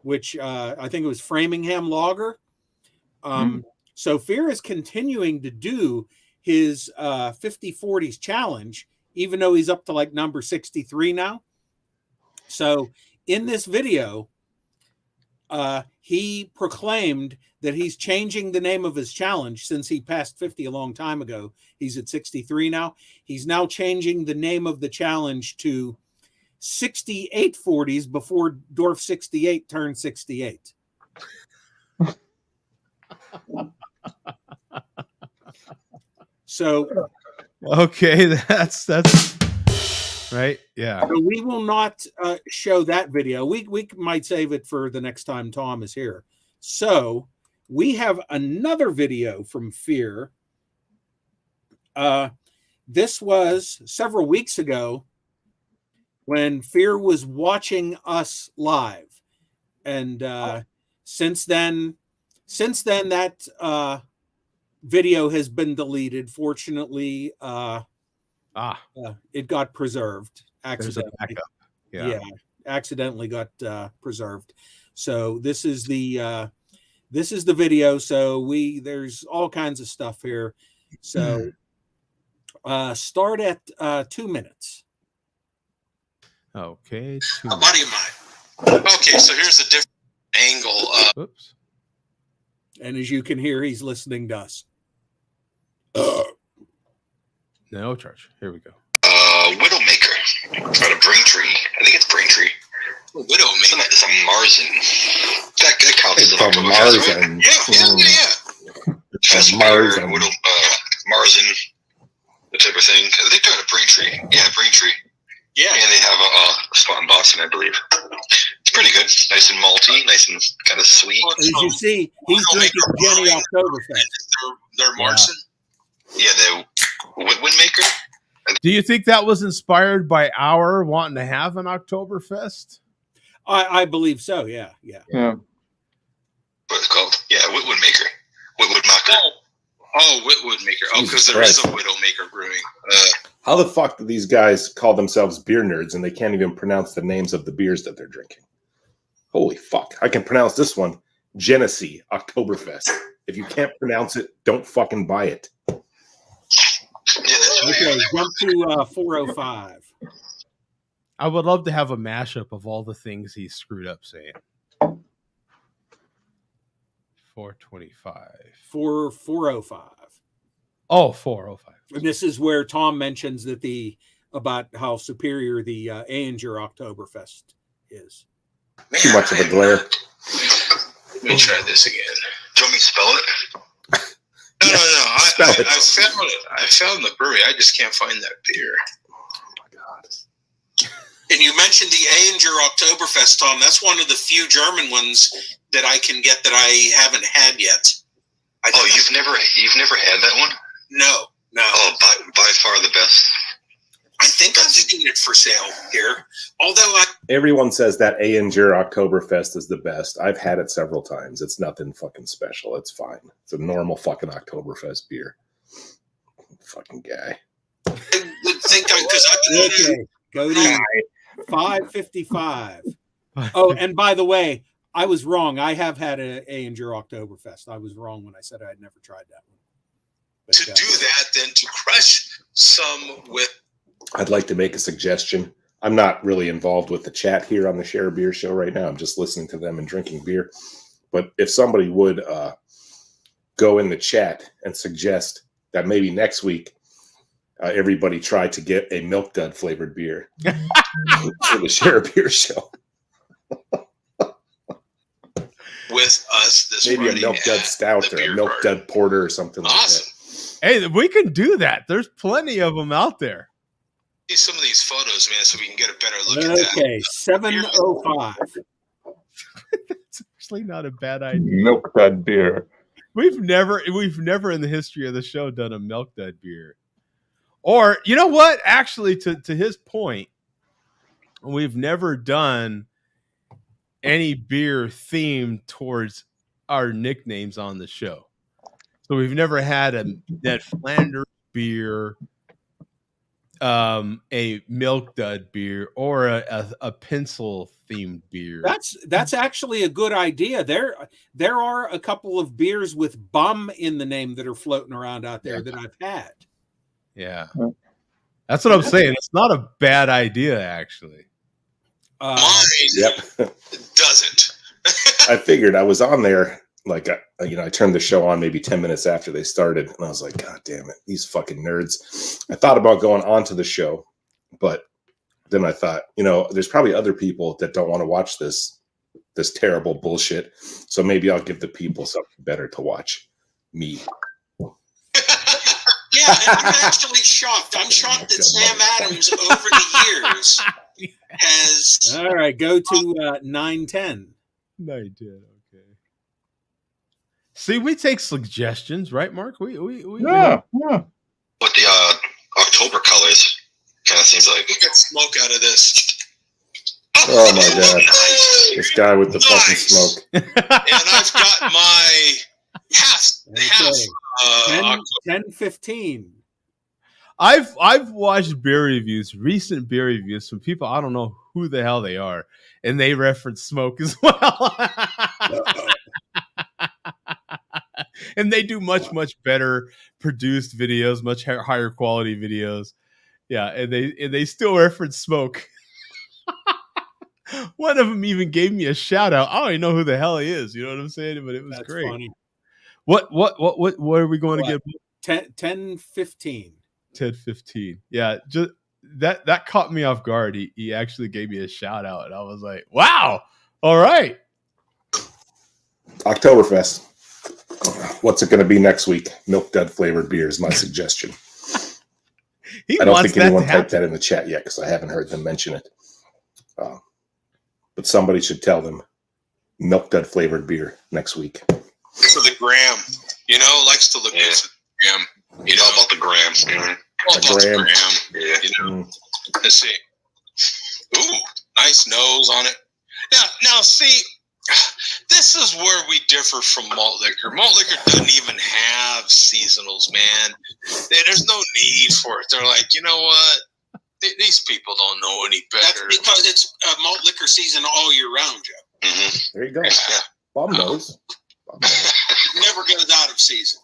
which I think it was Framingham Lager. So Fear is continuing to do his 50-40s challenge, even though he's up to like number 63 now. So in this video, he proclaimed that he's changing the name of his challenge since he passed 50 a long time ago. He's at 63 now. He's now changing the name of the challenge to 68-40s before Dwarf 68 turned 68. So okay, that's Right? Yeah. So we will not show that video. We might save it for the next time Tom is here. So we have another video from Fear. This was several weeks ago when Fear was watching us live, and since then that video has been deleted. Fortunately, it got preserved accidentally. Yeah, accidentally got preserved. So this is the video. So there's all kinds of stuff here. So start at 2 minutes. Okay. A buddy of mine. Okay, so here's a different angle. Oops. And as you can hear, he's listening to us. No charge. Here we go. Widowmaker out of Braintree. I think it's Braintree. Widowmaker. It's a Marzen. That counts as an Oktoberfest, right? Yeah. Marzen. Marzen. The type of thing. I think they're out of Braintree. Yeah, Braintree. Yeah. And they have a spot in Boston, I believe. It's pretty good. Nice and malty, nice and kind of sweet. As you see, he's drinking Jenny Oktoberfest. They're Marzen. Yeah, the Windmaker. Do you think that was inspired by our wanting to have an Oktoberfest? I believe so. Yeah. What it's called? Yeah, Windmaker. Windmaker. Oh, Windmaker. Oh, because there is a Widowmaker brewing. How the fuck do these guys call themselves beer nerds and they can't even pronounce the names of the beers that they're drinking? Holy fuck. I can pronounce this one, Genesee Oktoberfest. If you can't pronounce it, don't fucking buy it. Okay, jump to 405. I would love to have a mashup of all the things he screwed up saying. 425. 405. Oh, 405. And this is where Tom mentions that about how superior the Anger Oktoberfest is. Man, Too much of a glare. Let me try this again. Do you want me to spell it? No. I found the brewery. I just can't find that beer. Oh my god. And you mentioned the Anger Oktoberfest, Tom. That's one of the few German ones that I can get that I haven't had yet. You've never had that one? No. Oh, by far the best. I think I've seen it for sale here. Although everyone says that Anger Oktoberfest is the best. I've had it several times. It's nothing fucking special. It's fine. It's a normal fucking Oktoberfest beer. Fucking guy. I would think because go to 555. Oh, and by the way, I was wrong. I have had an Anger Oktoberfest. I was wrong when I said I'd never tried that one. But, to do that, then to crush some with. I'd like to make a suggestion. I'm not really involved with the chat here on the Share Beer Show right now. I'm just listening to them and drinking beer. But if somebody would go in the chat and suggest that maybe next week everybody try to get a Milk Dud flavored beer for the Share Beer Show. With us this maybe a Milk Dud Stout or a Milk Dud Porter or something like that. Hey, we can do that. There's plenty of them out there. See some of these photos, man, so we can get a better look at that. Okay, 705. That's actually not a bad idea. Milk Dud beer. We've never in the history of the show done a Milk Dud beer. Or, you know what? Actually, to his point, we've never done any beer themed towards our nicknames on the show. So we've never had a Ned Flanders beer, a Milk Dud beer, or a pencil themed beer. That's actually a good idea. There are a couple of beers with bum in the name that are floating around out there that I've had. Yeah, that's what I'm saying. It's not a bad idea, actually. Mine Yep. doesn't. I figured I was on there. Like, I turned the show on maybe 10 minutes after they started, and I was like, God damn it, these fucking nerds. I thought about going on to the show, but then I thought, there's probably other people that don't want to watch this terrible bullshit. So maybe I'll give the people something better to watch. Me. Yeah, I'm actually shocked. I'm shocked that Sam Adams, over the years has. All right, go to 910. 910. Okay. See, we take suggestions, right, Mark? We yeah. What the October colors kind of seems like. We get smoke out of this. Oh my god! Nice. This guy with the fucking smoke. And I've got my half. 10-15. I've watched beer reviews, recent beer reviews from people I don't know who the hell they are, and they reference smoke as well. And they do much better produced videos, much higher quality videos. Yeah, and they still reference smoke. One of them even gave me a shout out. I don't even know who the hell he is. You know what I'm saying? But it was great. Funny. What are we going to get? 10-15. 10-15. Yeah, just that caught me off guard. He actually gave me a shout out, and I was like, "Wow, all right." Oktoberfest. What's it going to be next week? Milk Dud flavored beer is my suggestion. I don't think anyone typed that in the chat yet because I haven't heard them mention it. But somebody should tell them Milk Dud flavored beer next week. For the gram, likes to look at the gram. You know about the grams. All about the gram. Yeah. Let's see. Ooh, nice nose on it. Now see, this is where we differ from malt liquor. Malt liquor doesn't even have seasonals, man. There's no need for it. They're like, you know what? These people don't know any better. That's because it's malt liquor season all year round, Joe. Mm-hmm. There you go. Bomb nose. Never goes out of season.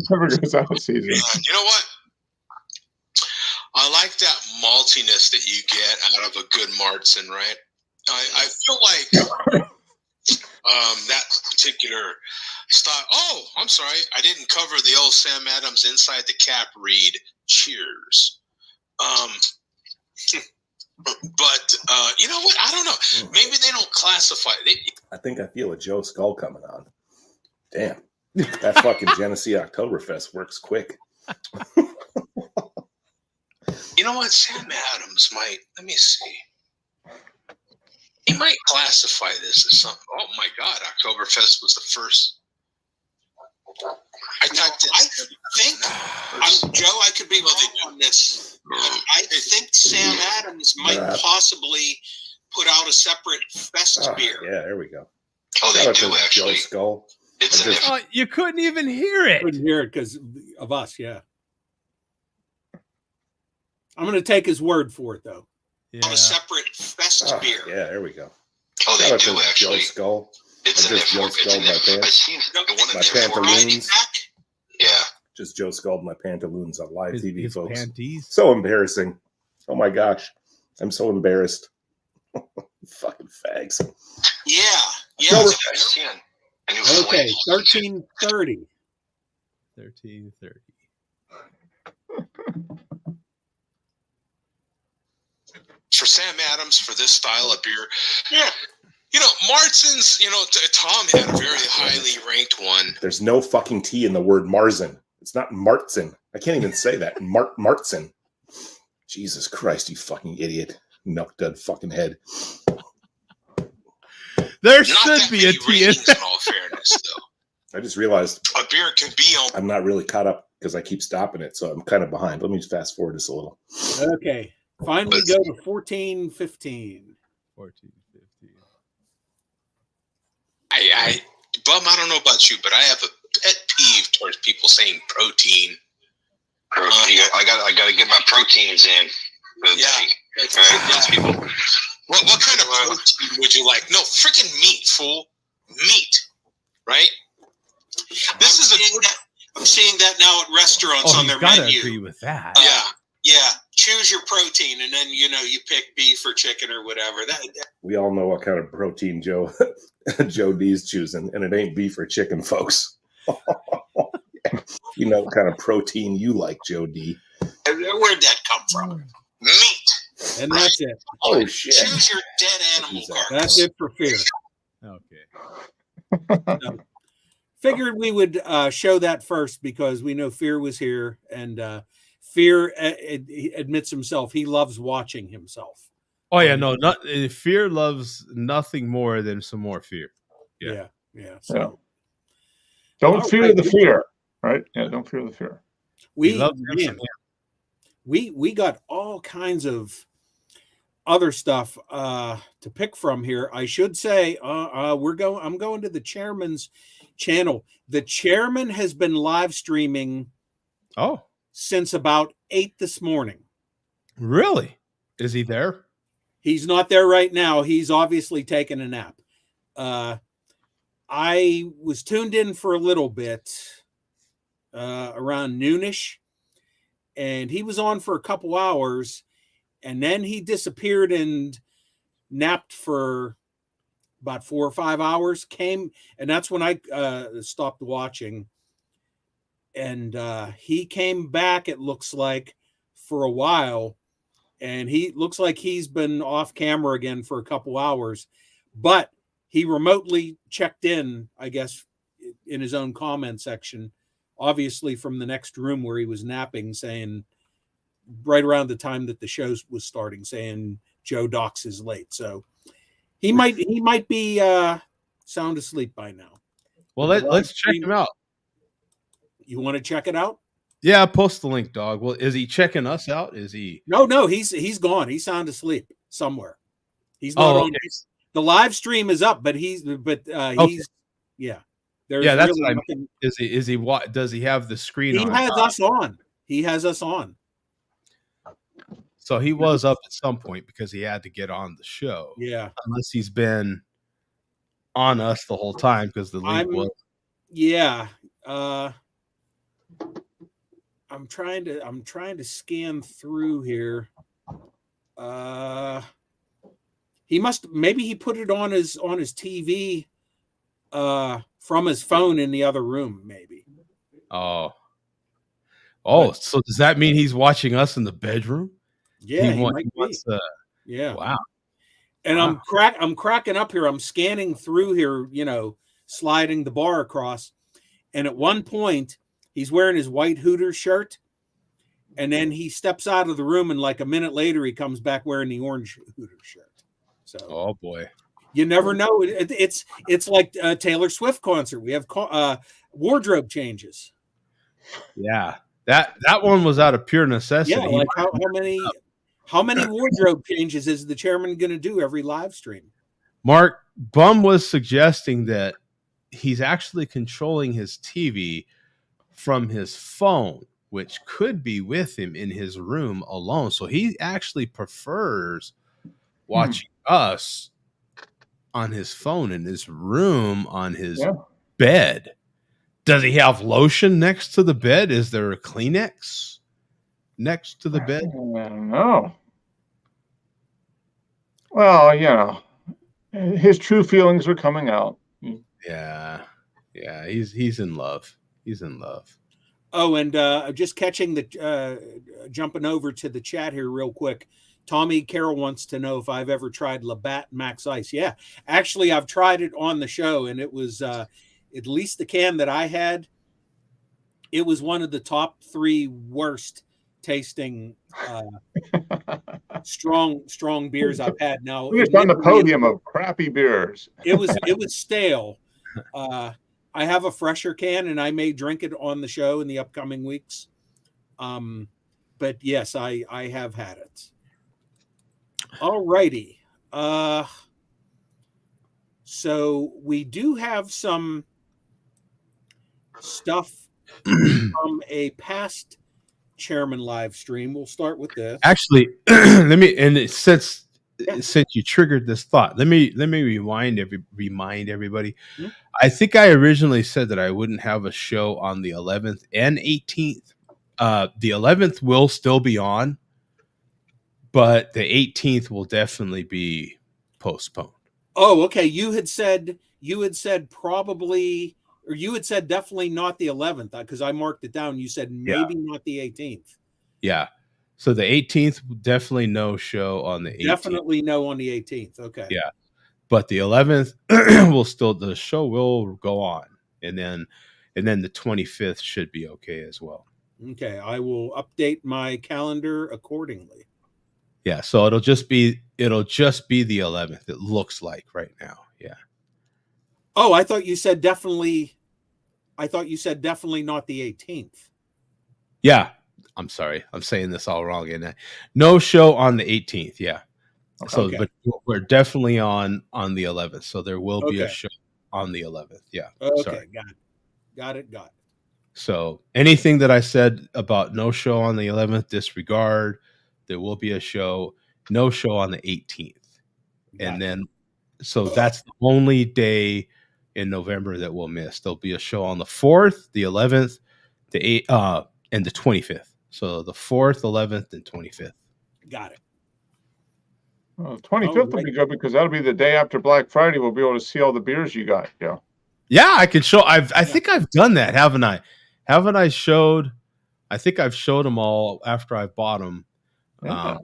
Never goes out of season. You know what? I like that maltiness that you get out of a good Martzen, right? I feel like that particular style. Oh, I'm sorry. I didn't cover the old Sam Adams inside the cap read. Cheers. But you know what? I don't know. Maybe they don't classify it. I think I feel a Joe Skull coming on. Damn. That fucking Genesee Oktoberfest works quick. You know what? Sam Adams might. Let me see. He might classify this as something. Oh my God! Oktoberfest was the first. I think Joe. I could be wrong on this. I think Sam Adams might possibly put out a separate fest beer. Yeah, there we go. Oh, they do actually. Joe Skull. You couldn't even hear it. Couldn't hear it because of us. Yeah. I'm going to take his word for it, though. Yeah. On a separate fest beer. Yeah, there we go. Oh, they do actually. Joe Skull. It's just Joe Skull my pants. My pantaloons. Yeah. Just Joe Skull my pantaloons on live TV, folks. Panties. So embarrassing. Oh my gosh. I'm so embarrassed. Fucking fags. Yeah. Okay, 13:30. 13:30. For Sam Adams, for this style of beer. Yeah. Marzen's, Tom had a very highly ranked one. There's no fucking T in the word Marzen. It's not Martzen. I can't even say that. Martzen. Jesus Christ, you fucking idiot. Milk dud fucking head. There should be a T in all fairness, though. I just realized a beer can be on. I'm not really caught up because I keep stopping it, so I'm kind of behind. Let me just fast forward this a little. Okay. Finally go to 14-15. 14-15. Bum, I don't know about you, but I have a pet peeve towards people saying protein. I gotta get my proteins in. Yeah. People. What kind of protein would you like? No, freaking meat, fool. Meat, right? I'm seeing that now at restaurants on their menu. I agree with that. Yeah. Choose your protein, and then you pick beef or chicken or whatever. We all know what kind of protein Joe D's choosing, and it ain't beef or chicken, folks. You know what kind of protein you like, Joe D. Where'd that come from? Meat. And that's it. Oh shit! Choose your dead animal carcass. That's it for fear. Okay. Figured we would show that first because we know Fear was here, and Fear admits himself he loves watching himself. Oh yeah, no, fear loves nothing more than some more fear. Yeah. So don't fear the fear, right? Yeah, don't fear the fear. We got all kinds of other stuff to pick from here. I should say I'm going to the chairman's channel. The chairman has been live streaming since about 8 this morning. Really? Is he there? He's not there right now. He's obviously taking a nap. I was tuned in for a little bit around noonish, and he was on for a couple hours, and then he disappeared and napped for about 4 or 5 hours. Came, and that's when I stopped watching. And he came back, it looks like, for a while, and he looks like he's been off camera again for a couple hours, but he remotely checked in, I guess, in his own comment section, obviously from the next room where he was napping, saying right around the time that the show was starting, saying Joe Dox is late. So he might be sound asleep by now. Well, let's check him out. You want to check it out? Yeah, post the link, dog. Well, is he checking us out? Is he? No, he's gone. He's sound asleep somewhere. He's not on. The live stream is up, but he's yeah. There's that's really what I mean. Is he what? Does he have the screen on? He has us on. He has us on. So he was up at some point because he had to get on the show. Yeah. Unless he's been on us the whole time because the link was. Yeah. I'm trying to scan through here. Maybe he put it on his TV from his phone in the other room, maybe. So does that mean he's watching us in the bedroom? Yeah, he might be. Yeah. Wow. And I'm cracking up here. I'm scanning through here, sliding the bar across. And at one point, he's wearing his white Hooters shirt. And then he steps out of the room, and like a minute later, he comes back wearing the orange Hooters shirt. So, oh boy, you never know. It's like a Taylor Swift concert. We have wardrobe changes. Yeah, that one was out of pure necessity. Yeah, like how many wardrobe changes is the chairman going to do every live stream? Mark Bum was suggesting that he's actually controlling his TV from his phone, which could be with him in his room alone. So he actually prefers watching us on his phone in his room on his bed. Does he have lotion next to the bed? Is there a Kleenex next to the bed? I don't know. Well, his true feelings are coming out. Yeah. He's in love. He's in love. Oh, and just catching jumping over to the chat here real quick. Tommy Carroll wants to know if I've ever tried Labatt Max Ice. Yeah, actually, I've tried it on the show, and it was at least the can that I had. It was one of the top 3 worst tasting strong beers I've had. Now it's on the podium of crappy beers. It was stale. I have a fresher can, and I may drink it on the show in the upcoming weeks. But yes, I have had it. All righty. So we do have some stuff from a past chairman live stream. We'll start with this. Actually, since you triggered this thought, let me remind everybody. Mm-hmm. I think I originally said that I wouldn't have a show on the 11th and 18th. The 11th will still be on, but the 18th will definitely be postponed. Oh, okay. You had said probably, or you had said definitely not the 11th because I marked it down. You said maybe not the 18th. Yeah. So the 18th, definitely no show on the 18th. Definitely no on the 18th. Okay. Yeah. But the 11th the show will go on. And then the 25th should be okay as well. Okay, I will update my calendar accordingly. Yeah, so it'll just be the 11th. It looks like right now. Yeah. Oh, I thought you said definitely. I thought you said definitely not the 18th. Yeah. I'm sorry. I'm saying this all wrong. And no show on the 18th. Yeah. So, Okay. but we're definitely on the 11th. So there will be a Okay. show on the 11th. Yeah. Okay, Sorry. got it. So anything that I said about no show on the 11th, disregard. There will be a show. No show on the 18th. And then, so that's the only day in November that we'll miss. There'll be a show on the 4th, the 11th, the 8th, and the 25th. So the 4th, 11th, and 25th. Got it. Well, 25th will be good because that'll be the day after Black Friday. We'll be able to see all the beers you got. Yeah. Yeah, I can show. I think I've done that, haven't I? Haven't I showed? I think I've showed them all after I bought them. Yeah.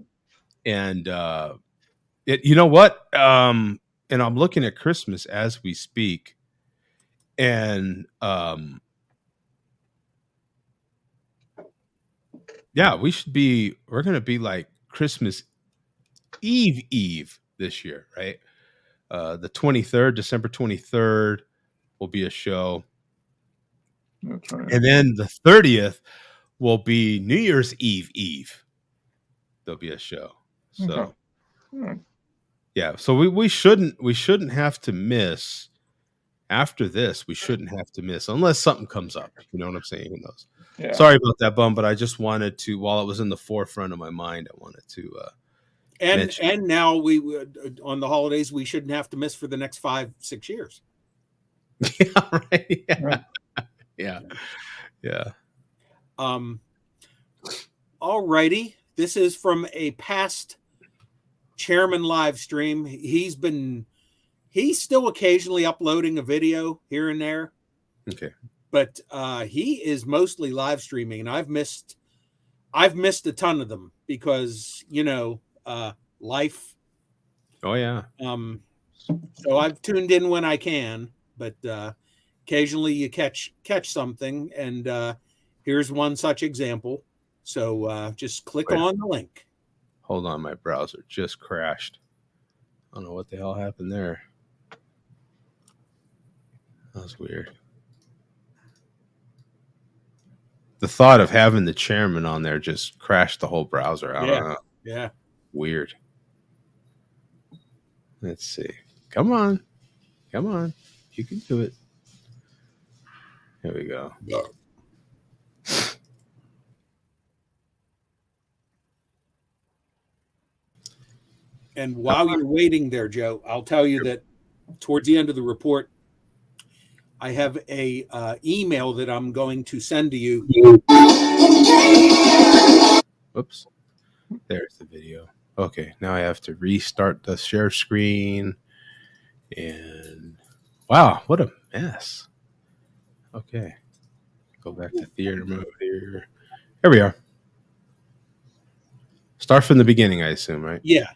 You know what? And I'm looking at Christmas as we speak, and yeah, we're going to be like Christmas Eve this year, right? The 23rd, December 23rd will be a show. That's right. And then the 30th will be New Year's Eve. There'll be a show. So yeah, so we shouldn't have to miss after this. We shouldn't have to miss unless something comes up. You know what I'm saying? Who knows? Yeah. Sorry about that, Bum, but I just wanted to, while it was in the forefront of my mind, I wanted to mention. And now we would on the holidays we shouldn't have to miss for the next 5-6 years. Yeah, right. Yeah. All righty. This is from a past chairman live stream. He's still occasionally uploading a video here and there. Okay. But he is mostly live streaming, and I've missed a ton of them because life. Oh yeah. So I've tuned in when I can, but occasionally you catch something, and here's one such example. So just click on the link. Hold on, my browser just crashed. I don't know what the hell happened there. That was weird. The thought of having the chairman on there just crashed the whole browser. I don't know. Yeah. Weird. Let's see. Come on. You can do it. Here we go. And while you're waiting there, Joe, I'll tell you that towards the end of the report, I have a email that I'm going to send to you. Oops. There's the video. Okay, now I have to restart the share screen. And wow, what a mess. Okay. Go back to theater mode here. Here we are. Start from the beginning, I assume, right? Yeah.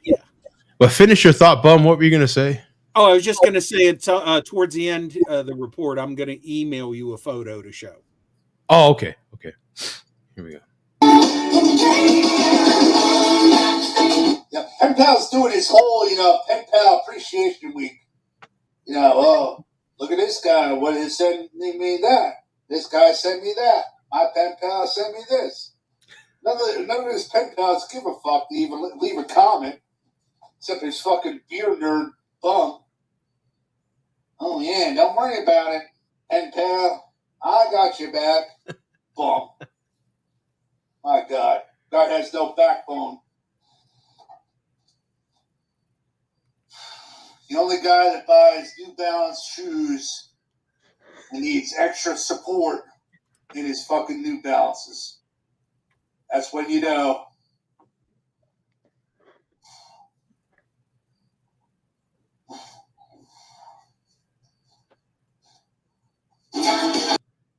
Well, finish your thought, Bum. What were you going to say? Oh, I was just going to say it's towards the end of the report. I'm going to email you a photo to show. Oh, okay. Here we go. Yeah, Pen Pal's doing his whole, Pen Pal Appreciation Week. Oh, look at this guy. What is sending me that? This guy sent me that. My Pen Pal sent me this. None of his Pen Pals give a fuck to even leave a comment, except his fucking beer nerd Bum. Oh yeah, don't worry about it, Pen Pal. I got your back. Bum. My God, guy has no backbone. The only guy that buys New Balance shoes and needs extra support in his fucking New Balances. That's when you know.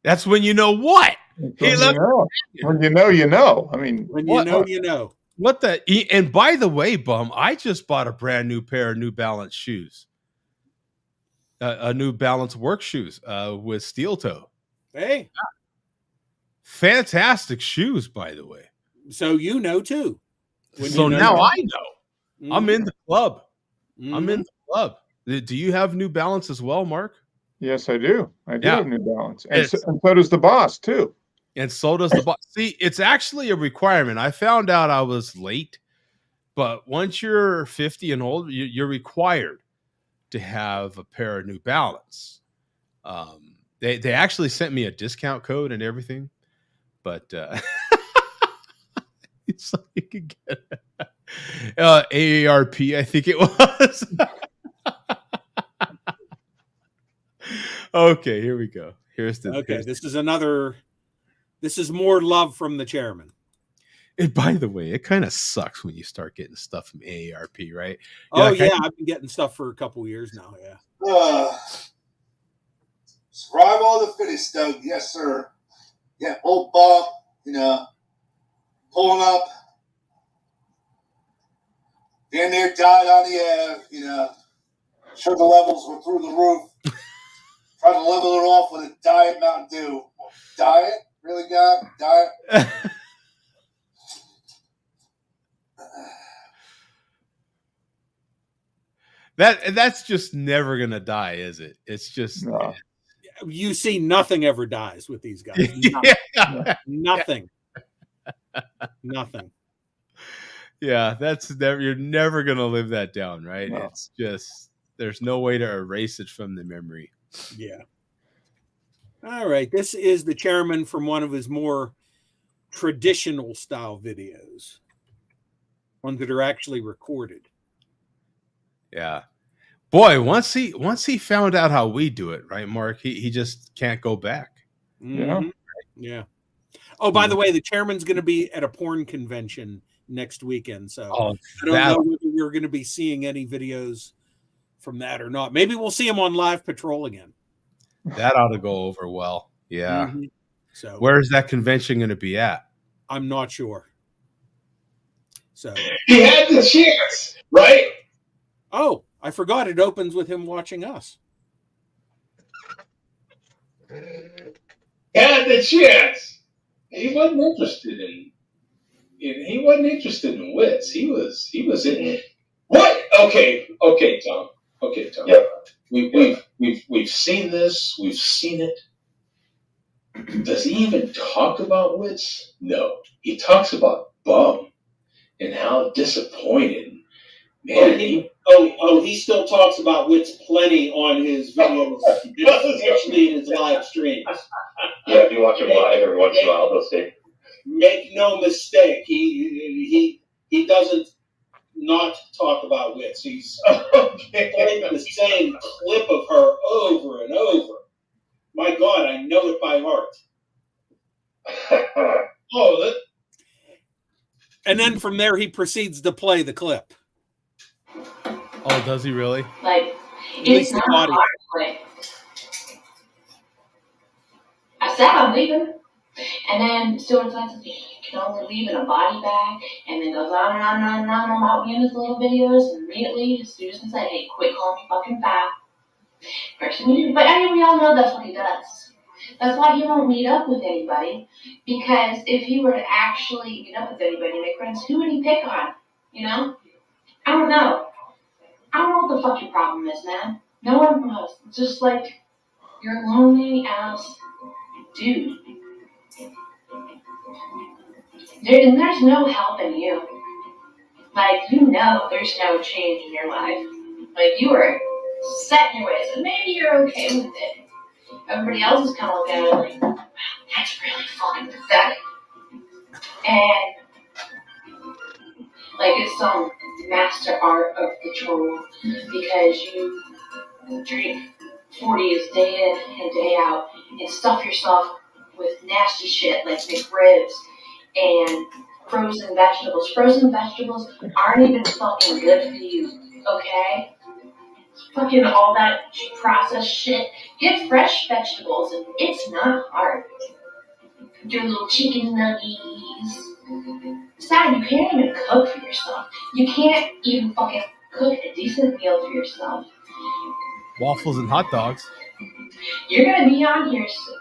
That's when you know what? When you know. I mean, when you know, you know. What the? And by the way, Bum, I just bought a brand new pair of New Balance shoes. A New Balance work shoes with steel toe. Hey. Fantastic shoes, by the way. So you know too. So now I know. Mm-hmm. I'm in the club. Mm-hmm. I'm in the club. Do you have New Balance as well, Mark? Yes, I do. I do have New Balance. And It's- so does the boss, too. And so does the boss. See, it's actually a requirement. I found out I was late, but once you're 50 and old, you're required to have a pair of New Balance. They actually sent me a discount code and everything, but so you could get AARP, I think it was. Okay, here we go. Here's this is more love from the chairman. And by the way, it kind of sucks when you start getting stuff from AARP, right? I've been getting stuff for a couple years now. Yeah. Survival of the fittest, Doug. Yes, sir. Yeah, old Bob, pulling up. Dan there died on the Ave, sugar levels were through the roof. Trying to level it off with a Diet Mountain Dew. Diet? Really, God? Diet? That's just never gonna die, is it? It's just you see, nothing ever dies with these guys. Nothing. Nothing. Yeah, you're never gonna live that down, right? No. It's just there's no way to erase it from the memory. Yeah. All right. This is the chairman from one of his more traditional style videos. Ones that are actually recorded. Yeah. Boy, once he found out how we do it, right, Mark? He just can't go back. Mm-hmm. Yeah. Oh, by the way, the chairman's going to be at a porn convention next weekend, so I don't know whether we're going to be seeing any videos from that or not. Maybe we'll see him on Live Patrol again. That ought to go over well. Yeah. Mm-hmm. So where's that convention going to be at? I'm not sure. So he had the chance, right? Oh, I forgot it opens with him watching us. Had the chance. He wasn't interested in wits. He was in what? Okay, Tom. Yeah. We've seen this. We've seen it. Does he even talk about wits? No. He talks about bum and how disappointed. Man, he still talks about wits plenty on his videos, especially in his live streams. Yeah, if you watch him live every once in a while, he'll say. Make no mistake, he doesn't not talk about wits. He's playing the same clip of her over and over. My God, I know it by heart. And then from there, he proceeds to play the clip. Oh, does he really? Like, it's not hard to play. I said I'm leaving. And then Stuart says, you can only leave in a body bag. And then goes on and on and on and on about me in his little videos. And immediately, Susan said, hey, quit calling me fucking fat. But I mean, we all know that's what he does. That's why he won't meet up with anybody. Because if he were to actually meet up with anybody and make friends, who would he pick on? I don't know. I don't know what the fuck your problem is, man. No one knows. It's just like you're a lonely ass dude. There's no helping you. Like, there's no change in your life. Like, you are set in your ways, and maybe you're okay with it. Everybody else is kind of looking at it like, wow, that's really fucking pathetic. And like it's some master art of control because you drink 40s day in and day out and stuff yourself with nasty shit like McRibs and frozen vegetables. Frozen vegetables aren't even fucking good for you, okay? Fucking all that processed shit. Get fresh vegetables and it's not hard. Your little chicken nuggies. Besides, you can't even cook for yourself. You can't even fucking cook a decent meal for yourself. Waffles and hot dogs. You're gonna be on here soon.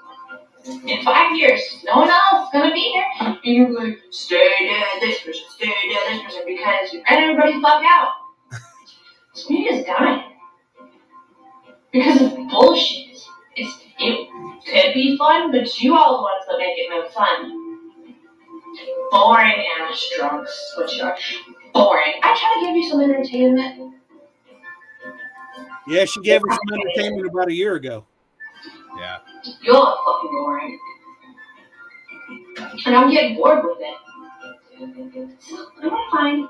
In 5 years, no one else is gonna be here. And you're like, stay dead, this person, stay dead, this person, because you ran everybody fuck out. This community is dying. Because of bullshit. It could be fun, but you all are the ones that make it no fun. Boring ass drunks, what you are. Boring. I try to give you some entertainment. Yeah, she gave us some entertainment about a year ago. Yeah. You're fucking boring. And I'm getting bored with it. So, I'm fine.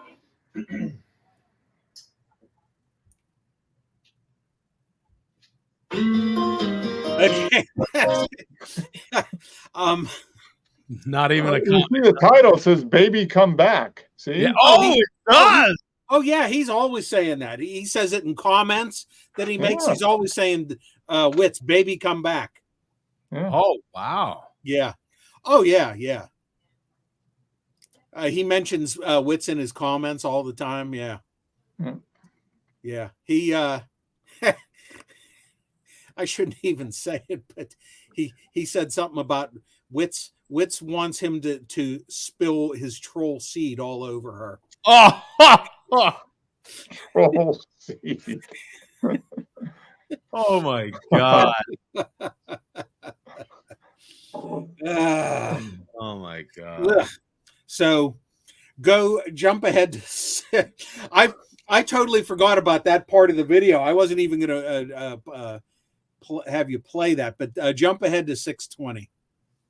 Okay. Not even a You comment. see the title says "Baby Come Back." See? Yeah. Oh, it does. Oh yeah, he's always saying that. He says it in comments that he makes. Yeah. He's always saying, "Wits, baby, come back." Yeah. Oh wow. Yeah. Oh yeah, yeah. He mentions Wits in his comments all the time. Yeah. Yeah. Yeah. He. I shouldn't even say it, but he said something about Wits. Wits wants him to spill his troll seed all over her. Oh. Troll seed. Oh my god. Oh my god. So go jump ahead. I totally forgot about that part of the video. I wasn't even going to have you play that, but jump ahead to 620.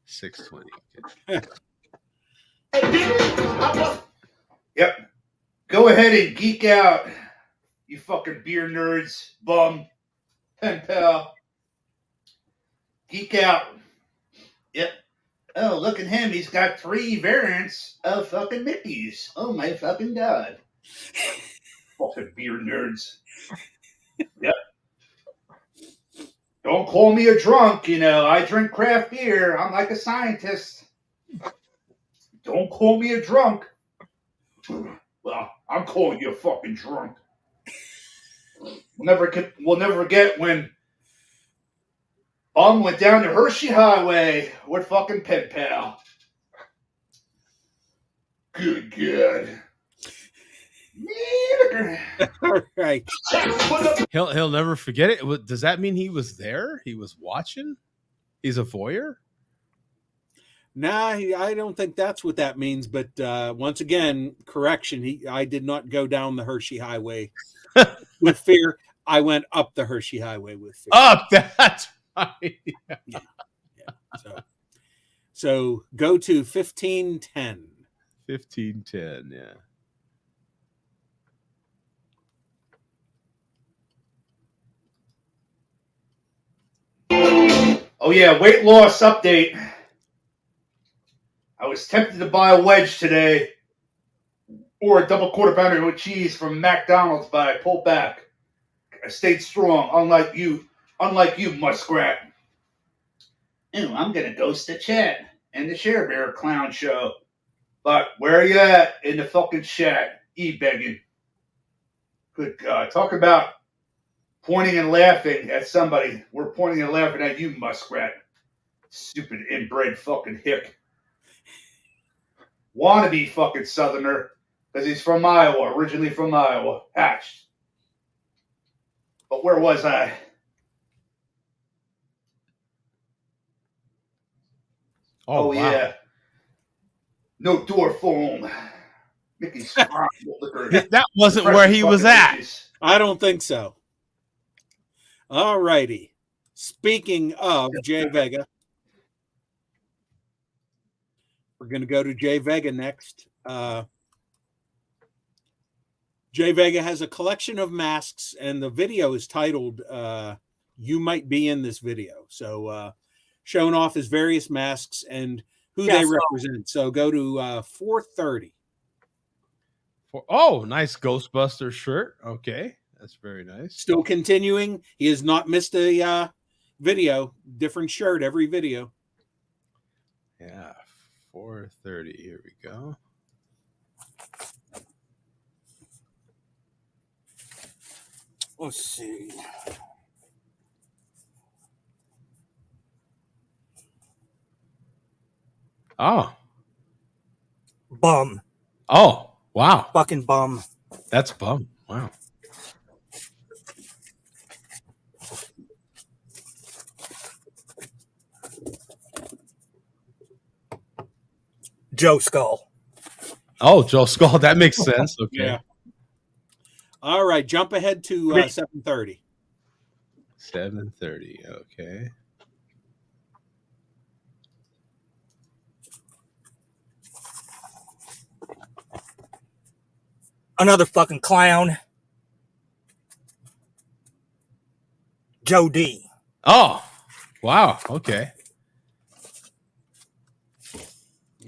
620. Yep. Go ahead and geek out, you fucking beer nerds, bum, pen pal. Geek out. Yep. Oh, look at him. He's got 3 variants of fucking Mickey's. Oh my fucking god. Fucking beer nerds. Yep. Don't call me a drunk, I drink craft beer. I'm like a scientist. Don't call me a drunk. Well, I'm calling you a fucking drunk. We'll never forget when went down the Hershey Highway with fucking pen pal. Good God. All right. He'll never forget it. Does that mean he was there? He was watching? He's a voyeur? Nah, I don't think that's what that means. But once again, correction. I did not go down the Hershey Highway with fear. I went up the Hershey Highway with fear. Up, that's right. Yeah. So go to 1510. 1510, yeah. Oh yeah, weight loss update. I was tempted to buy a wedge today or a double quarter pounder with cheese from McDonald's, but I pulled back. I stayed strong, unlike you, muskrat. Ew, I'm gonna ghost the chat and the Share Bear clown show. But where are you at in the fucking chat? E-begging. Good God. Talk about pointing and laughing at somebody. We're pointing and laughing at you, muskrat. Stupid inbred fucking hick. Wannabe fucking southerner. Because he's from Iowa. Originally from Iowa. Hatched. But where was I? Oh wow. Yeah. No door foam. Mickey's liquor. That wasn't where he was at. I don't think so. All righty. Speaking of Jay Vega, we're going to go to Jay Vega next. Jay Vega has a collection of masks, and the video is titled You Might Be in This Video. So showing off his various masks and who they represent. So go to 430. Oh, nice Ghostbuster shirt. Okay. That's very nice. Still continuing. He has not missed a video. Different shirt every video. Yeah. 430. Here we go. Let's see. Oh. Bum. Oh, wow. Fucking bum. That's a bum. Wow. Joe Skull. Oh, Joe Skull. That makes sense. Okay. Yeah. All right. Jump ahead to 7:30. 7:30. Okay. Another fucking clown. Joe D. Oh, wow. Okay.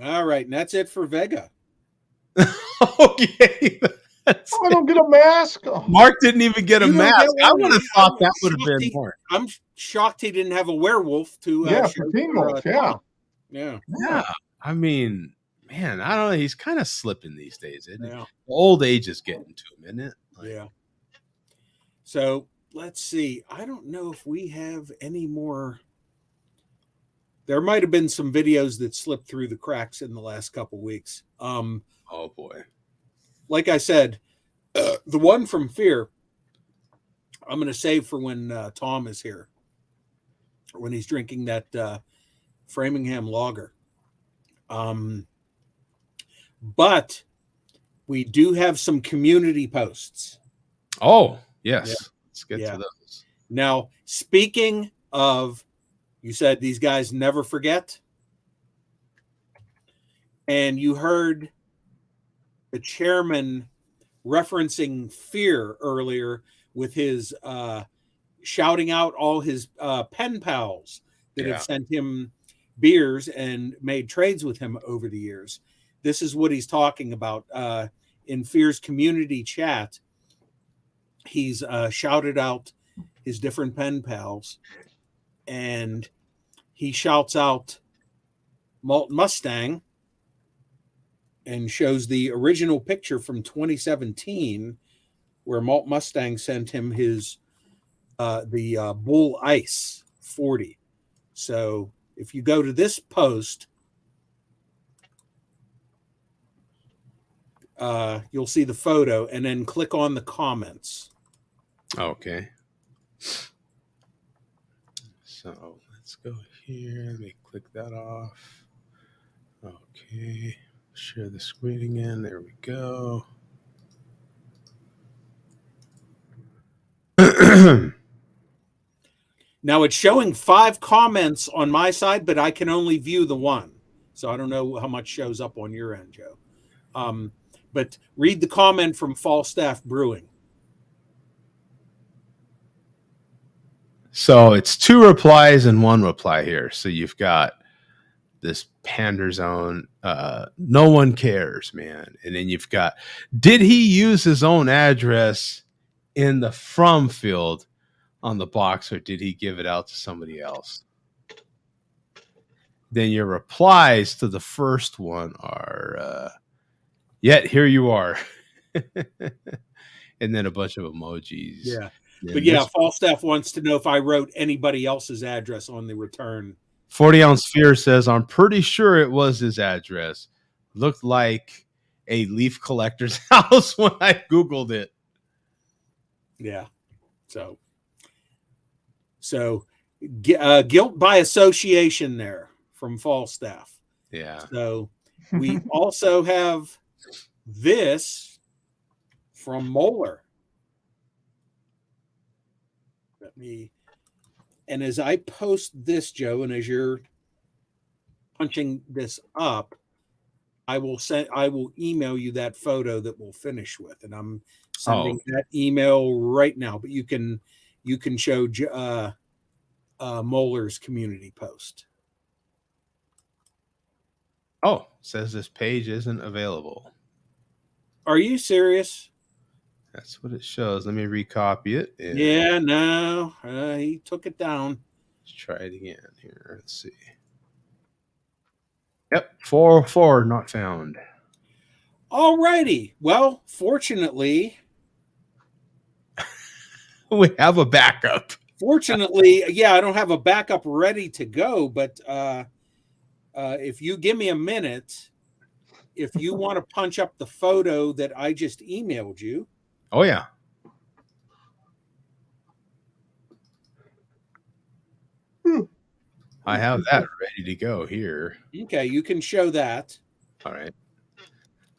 All right. And that's it for Vega. Okay. I don't get a mask. Mark didn't even get a You don't mask. get I one. would have thought that would have been Mark. I'm shocked he didn't have a werewolf to Yeah, show for Teen Wolf. Yeah. Tom. Yeah. Yeah. I mean, man, I don't know. He's kind of slipping these days, isn't he? Yeah. Old age is getting to him, isn't it? Yeah. So let's see. I don't know if we have any more. There might have been some videos that slipped through the cracks in the last couple weeks. Oh boy. Like I said, the one from Fear, I'm going to save for when Tom is here, when he's drinking that Framingham lager. But we do have some community posts. Oh, yes. Yeah. Let's get to those. Now, speaking of, you said these guys never forget. And you heard the chairman referencing Fear earlier with his shouting out all his pen pals that have sent him beers and made trades with him over the years. This is what he's talking about in Fear's community chat. He's shouted out his different pen pals, and he shouts out Malt Mustang and shows the original picture from 2017 where Malt Mustang sent him his the Bull Ice 40. So if you go to this post, you'll see the photo and then click on the comments. Okay. So let's go here. Let me click that off. Okay. Share the screen again. There we go. Now it's showing 5 comments on my side, but I can only view the one. So I don't know how much shows up on your end, Joe. But read the comment from Falstaff Brewing. So it's 2 replies and 1 reply here. So you've got this Pander Zone. No one cares, man. And then you've got, did he use his own address in the from field on the box, or did he give it out to somebody else? Then your replies to the first one are, yet here you are. And then a bunch of emojis. Yeah. Then But yeah, this- Falstaff wants to know if I wrote anybody else's address on the return. 40 ounce Fear says, I'm pretty sure it was his address. Looked like a leaf collector's house when I Googled it. Yeah. So guilt by association there from Falstaff. Yeah. So we also have this from Moeller. And as I post this, Joe, and as you're punching this up, I will email you that photo that we'll finish with, and I'm sending that email right now. But you can show Moeller's community post. Oh, says this page isn't available. Are you serious? That's what it shows. Let me recopy it. Yeah, no, he took it down. Let's try it again here. Let's see. Yep, 404 not found. All righty. Well, fortunately, we have a backup. Fortunately, yeah, I don't have a backup ready to go, but if you give me a minute, if you want to punch up the photo that I just emailed you. Oh yeah. I have that ready to go here. Okay, you can show that. All right.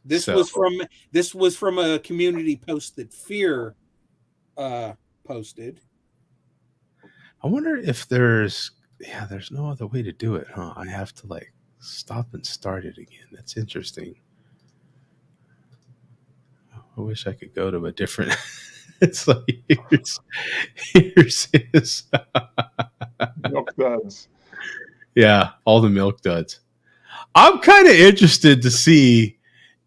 This was from a community post that Fear posted. I wonder if there's no other way to do it, huh? I have to like stop and start it again. That's interesting. I wish I could go to a different. It's like here's his Milk duds. Yeah, all the milk duds. I'm kind of interested to see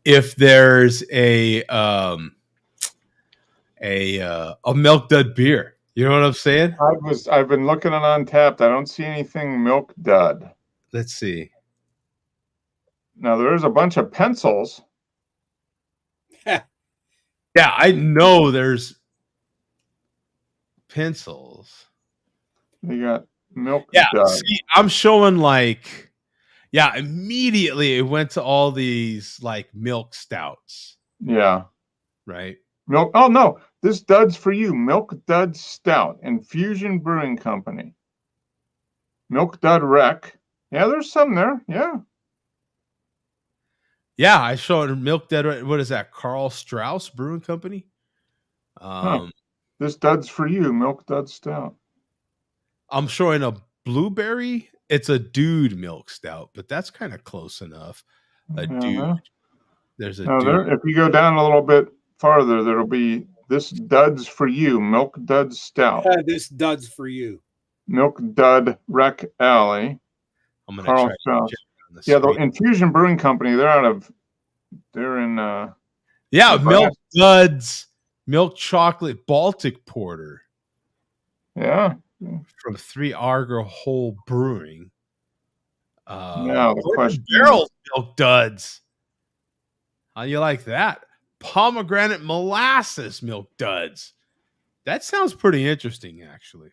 if there's a milk dud beer. You know what I'm saying? I've been looking at Untapped. I don't see anything milk dud. Let's see. Now there is a bunch of pencils. Yeah, I know there's pencils. They got milk Yeah, dud. see, I'm showing like, yeah, immediately it went to all these like milk stouts. Yeah. Right. Milk. Oh no, this dud's for you. Milk Dud Stout, Infusion Brewing Company. Milk Dud Rec. Yeah, there's some there. Yeah. Yeah, I showed milk dud. What is that? Carl Strauss Brewing Company. This dud's for you. Milk Dud Stout. I'm showing a blueberry. It's a dude milk stout, but that's kind of close enough. Dude. There's a dude. If you go down a little bit farther, there'll be this dud's for you. Milk Dud Stout. This dud's for you. Milk Dud Rec Alley. I'm gonna Carl try Strauss. The Infusion Brewing Company. They're in. Milk Duds, milk chocolate Baltic porter. Yeah. From 3 Arger Hole Brewing. Now the question barrel milk duds. How you like that? Pomegranate molasses milk duds. That sounds pretty interesting, actually.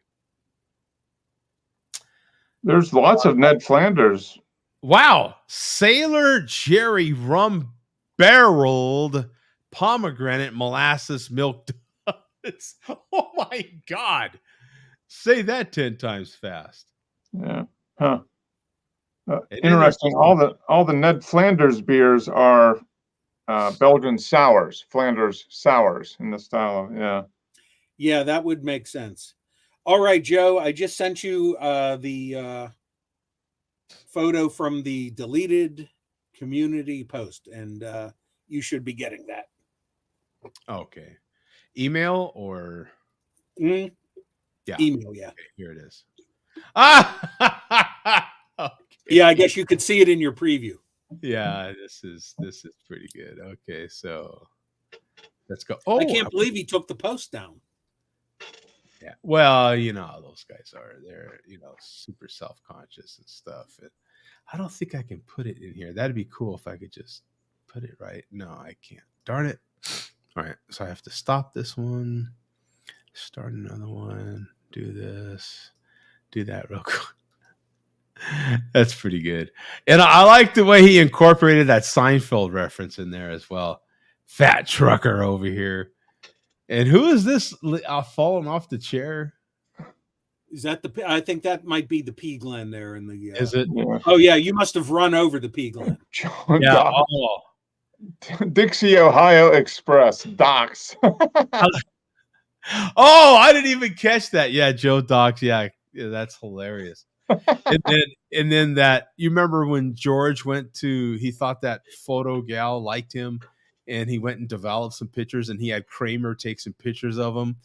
There's lots of Ned Flanders. Wow. Sailor Jerry rum barreled pomegranate molasses milk duds. Oh my God. Say that 10 times fast. Yeah. Huh. Interesting. All the Ned Flanders beers are Belgian sours, Flanders sours in the style of, Yeah, that would make sense. All right, Joe, I just sent you the photo from the deleted community post, and you should be getting that. Okay. Email or? Yeah. Email, yeah. Okay, here it is. Okay. Yeah, I guess you could see it in your preview. Yeah, this is pretty good. Okay, so let's go. Oh, I can't believe he took the post down. Yeah. Well, you know how those guys are. They're, super self-conscious and stuff. And I don't think I can put it in here. That'd be cool if I could just put it right. No, I can't. Darn it. All right. So I have to stop this one. Start another one. Do this. Do that real quick. That's pretty good. And I like the way he incorporated that Seinfeld reference in there as well. Fat trucker over here. And who is this falling off the chair? Is that I think that might be the pea Glen there in the. Is it? Yeah. Oh yeah, you must have run over the pea Glen. Yeah. Dixie, Ohio Express docks. Oh, I didn't even catch that. Yeah, Joe Docks. Yeah, that's hilarious. and then that, you remember when George he thought that photo gal liked him, and he went and developed some pictures, and he had Kramer take some pictures of him.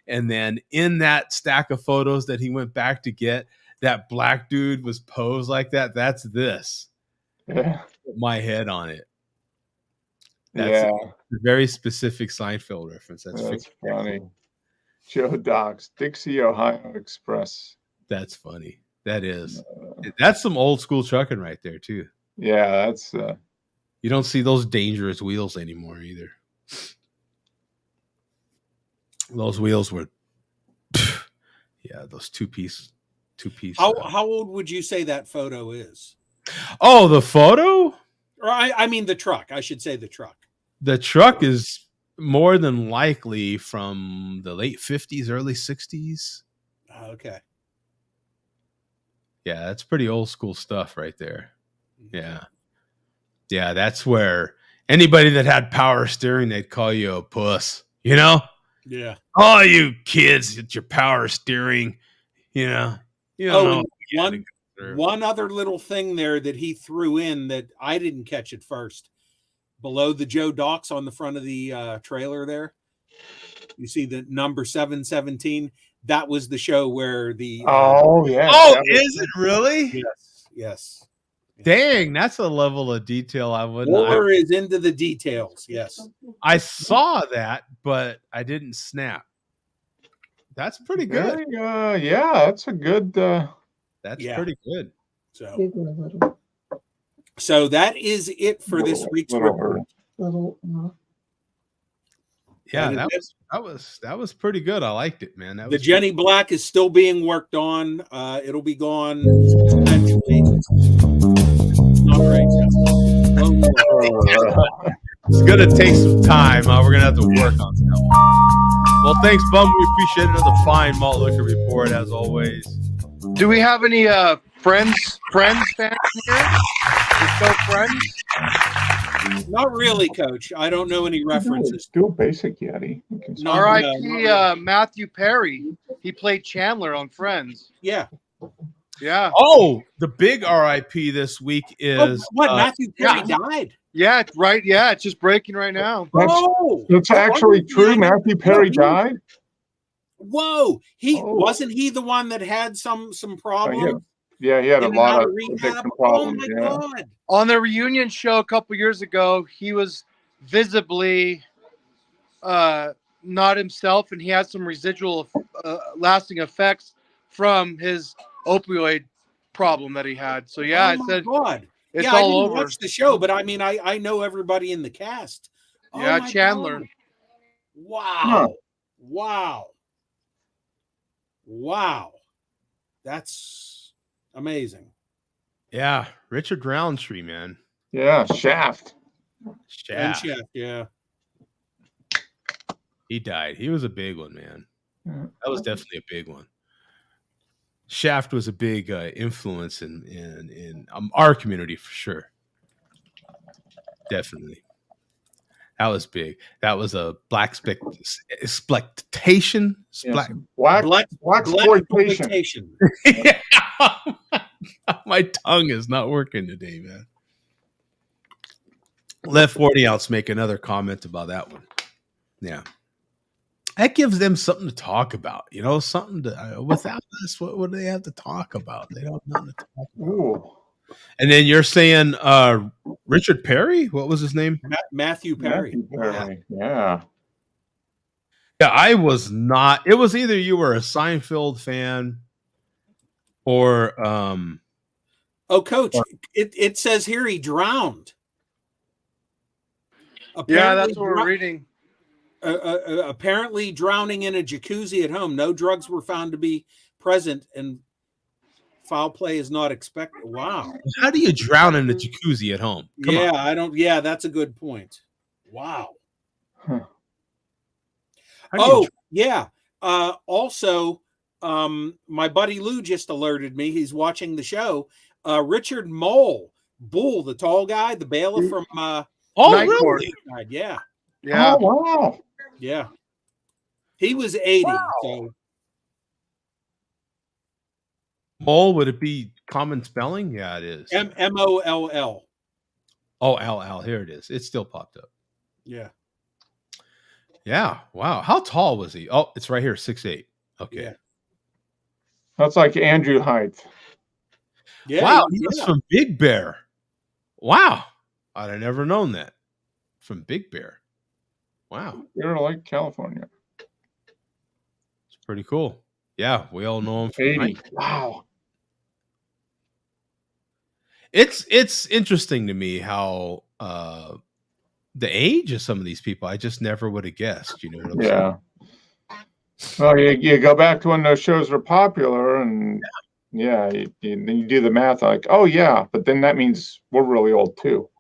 And then in that stack of photos that he went back to get, that black dude was posed like that. That's this. Yeah. Put my head on it. That's a very specific Seinfeld reference. That's funny. Joe Docks, Dixie, Ohio Express. That's funny. That is. That's some old school trucking right there, too. Yeah, that's. You don't see those dangerous wheels anymore either. Those wheels were, those two piece. How old would you say that photo is? Oh, the photo? Or I mean the truck. I should say the truck. The truck is more than likely from the late 50s, early 60s. Okay. Yeah, that's pretty old school stuff right there. Yeah. Yeah, that's where anybody that had power steering, they'd call you a puss, you know? Yeah. Oh, you kids, it's your power steering, you know? You don't know. And one other little thing there that he threw in that I didn't catch at first. Below the Joe Docks on the front of the trailer there, you see the number 717. That was the show where the oh yeah. Oh, is it really? Yes. Dang, that's a level of detail I wouldn't. War is into the details. Yes, I saw that, but I didn't snap. That's pretty good. Yeah, that's a good. That's pretty good. So that is it for this week's report. Yeah, that was pretty good. I liked it, man. That The was Jenny Black is still being worked on. It'll be gone eventually. Not right now. It's gonna take some time. We're gonna have to work on that one. Well, thanks, Bum. We appreciate another fine malt liquor report as always. Do we have any friends fans here? Show friends? Not really, Coach. I don't know any references. Do a basic Yeti. R.I.P. Matthew Perry. He played Chandler on Friends. Yeah. Yeah. Oh, the big RIP this week is Matthew Perry died? Yeah, right. Yeah, it's just breaking right now. That's actually true. Matthew Perry died. Whoa, wasn't he the one that had some problems? Yeah, he had a lot of addiction problems. Oh my God. On the reunion show a couple years ago, he was visibly not himself, and he had some residual lasting effects from his opioid problem that he had. So yeah, I said, God. It's all I didn't over. Watch the show, but I mean, I know everybody in the cast. Yeah, Chandler. God. Wow. Wow. Wow. That's amazing. Yeah, Richard Roundtree, man. Yeah, Shaft. Shaft, yeah. He died. He was a big one, man. That was definitely a big one. Shaft was a big influence in our community for sure. Definitely. That was big. That was a black exploitation. Black exploitation. Yeah. My tongue is not working today, man. Let 40 ounce make another comment about that one. Yeah. That gives them something to talk about, you know, something to, without this, what would they have to talk about? They don't have nothing to talk about. Ooh. And then you're saying Richard Perry? What was his name? Matthew Perry. Yeah. Yeah, I was not. It was either you were a Seinfeld fan or Coach, it says here he drowned. Apparently, yeah, that's what we're reading. Apparently drowning in a jacuzzi at home. No drugs were found to be present, and foul play is not expected. Wow. How do you drown in a jacuzzi at home? Come on. I don't. Yeah, that's a good point. Wow. Huh. Yeah. Also, my buddy Lou just alerted me. He's watching the show. Richard Bull, the tall guy, the bailiff from really? Yeah. Yeah. Oh, wow. Yeah. He was 80. Wow. So Moll, would it be common spelling? Yeah, it is. Moll. Oh, LL. Here it is. It still popped up. Yeah. Yeah. Wow. How tall was he? Oh, it's right here, 6'8". Okay. Yeah. That's like Andrew height. Yeah. Wow. He was from Big Bear. Wow. I'd have never known that. From Big Bear. Wow. They're like California. It's pretty cool. Yeah, we all know him from 80. Wow. It's interesting to me how the age of some of these people, I just never would have guessed. You know what I'm saying? Well, you go back to when those shows were popular, and Yeah, you do the math like, oh yeah, but then that means we're really old too.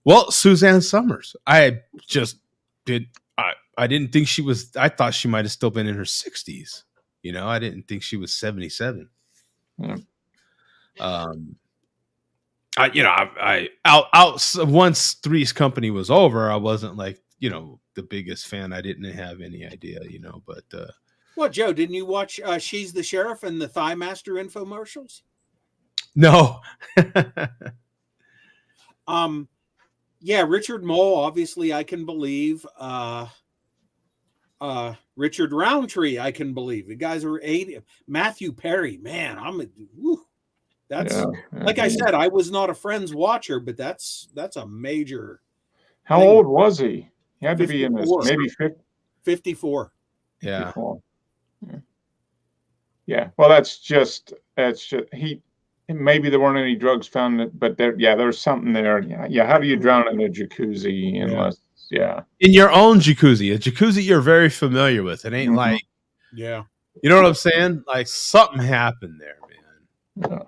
Well, Suzanne Summers, I didn't think she was. I thought she might have still been in her 60s. You know, I didn't think she was 77. Yeah. Once Three's Company was over, I wasn't like, the biggest fan. I didn't have any idea, but well, Joe, didn't you watch She's the Sheriff and the Thigh Master infomercials? No. Yeah, Richard Mole, obviously I can believe. Richard Roundtree, I can believe. The guys are 80. Matthew Perry, man, that's like I said, I was not a Friends watcher, but that's a major. How old was he? He had to 54. be in his maybe 54. Yeah. 54. Yeah. Well, that's just he. Maybe there weren't any drugs found, but there's something there. Yeah. How do you drown in a jacuzzi unless? Yeah. In your own jacuzzi, a jacuzzi you're very familiar with. It ain't like, yeah. You know what I'm saying? Like something happened there, man. Yeah.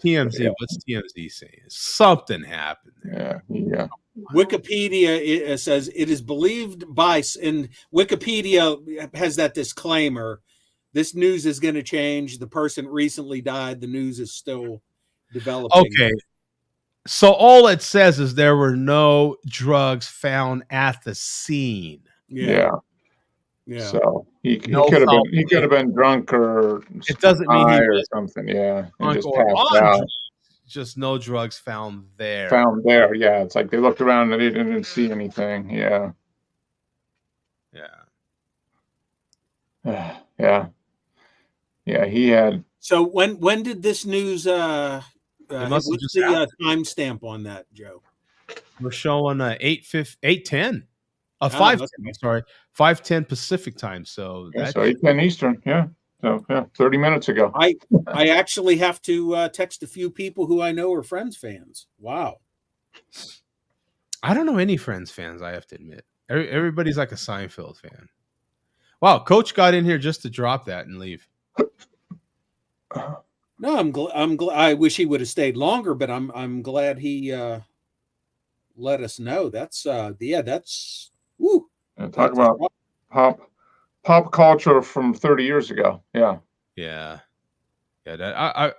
TMZ, what's TMZ saying? Something happened there. Yeah. Wikipedia says it is believed by, and Wikipedia has that disclaimer. This news is going to change. The person recently died. The news is still developing. Okay. So all it says is there were no drugs found at the scene. Yeah. So he could have been drunk or it doesn't mean he or was something. Yeah. And just or passed on out. drugs. Just no drugs found there. Yeah. It's like they looked around and they didn't see anything. Yeah. Yeah. Yeah. He had. So when did this news? What's the timestamp on that, Joe? We're showing 8:10, 5:10. Sorry, 5:10 Pacific time. So that's 8:10 Eastern. Yeah. So 30 minutes ago. I actually have to text a few people who I know are Friends fans. Wow. I don't know any Friends fans. I have to admit, everybody's like a Seinfeld fan. Wow, Coach got in here just to drop that and leave. No, I'm glad. I wish he would have stayed longer, but I'm glad he let us know. That's that's woo. Talk about pop culture from 30 years ago. Yeah. That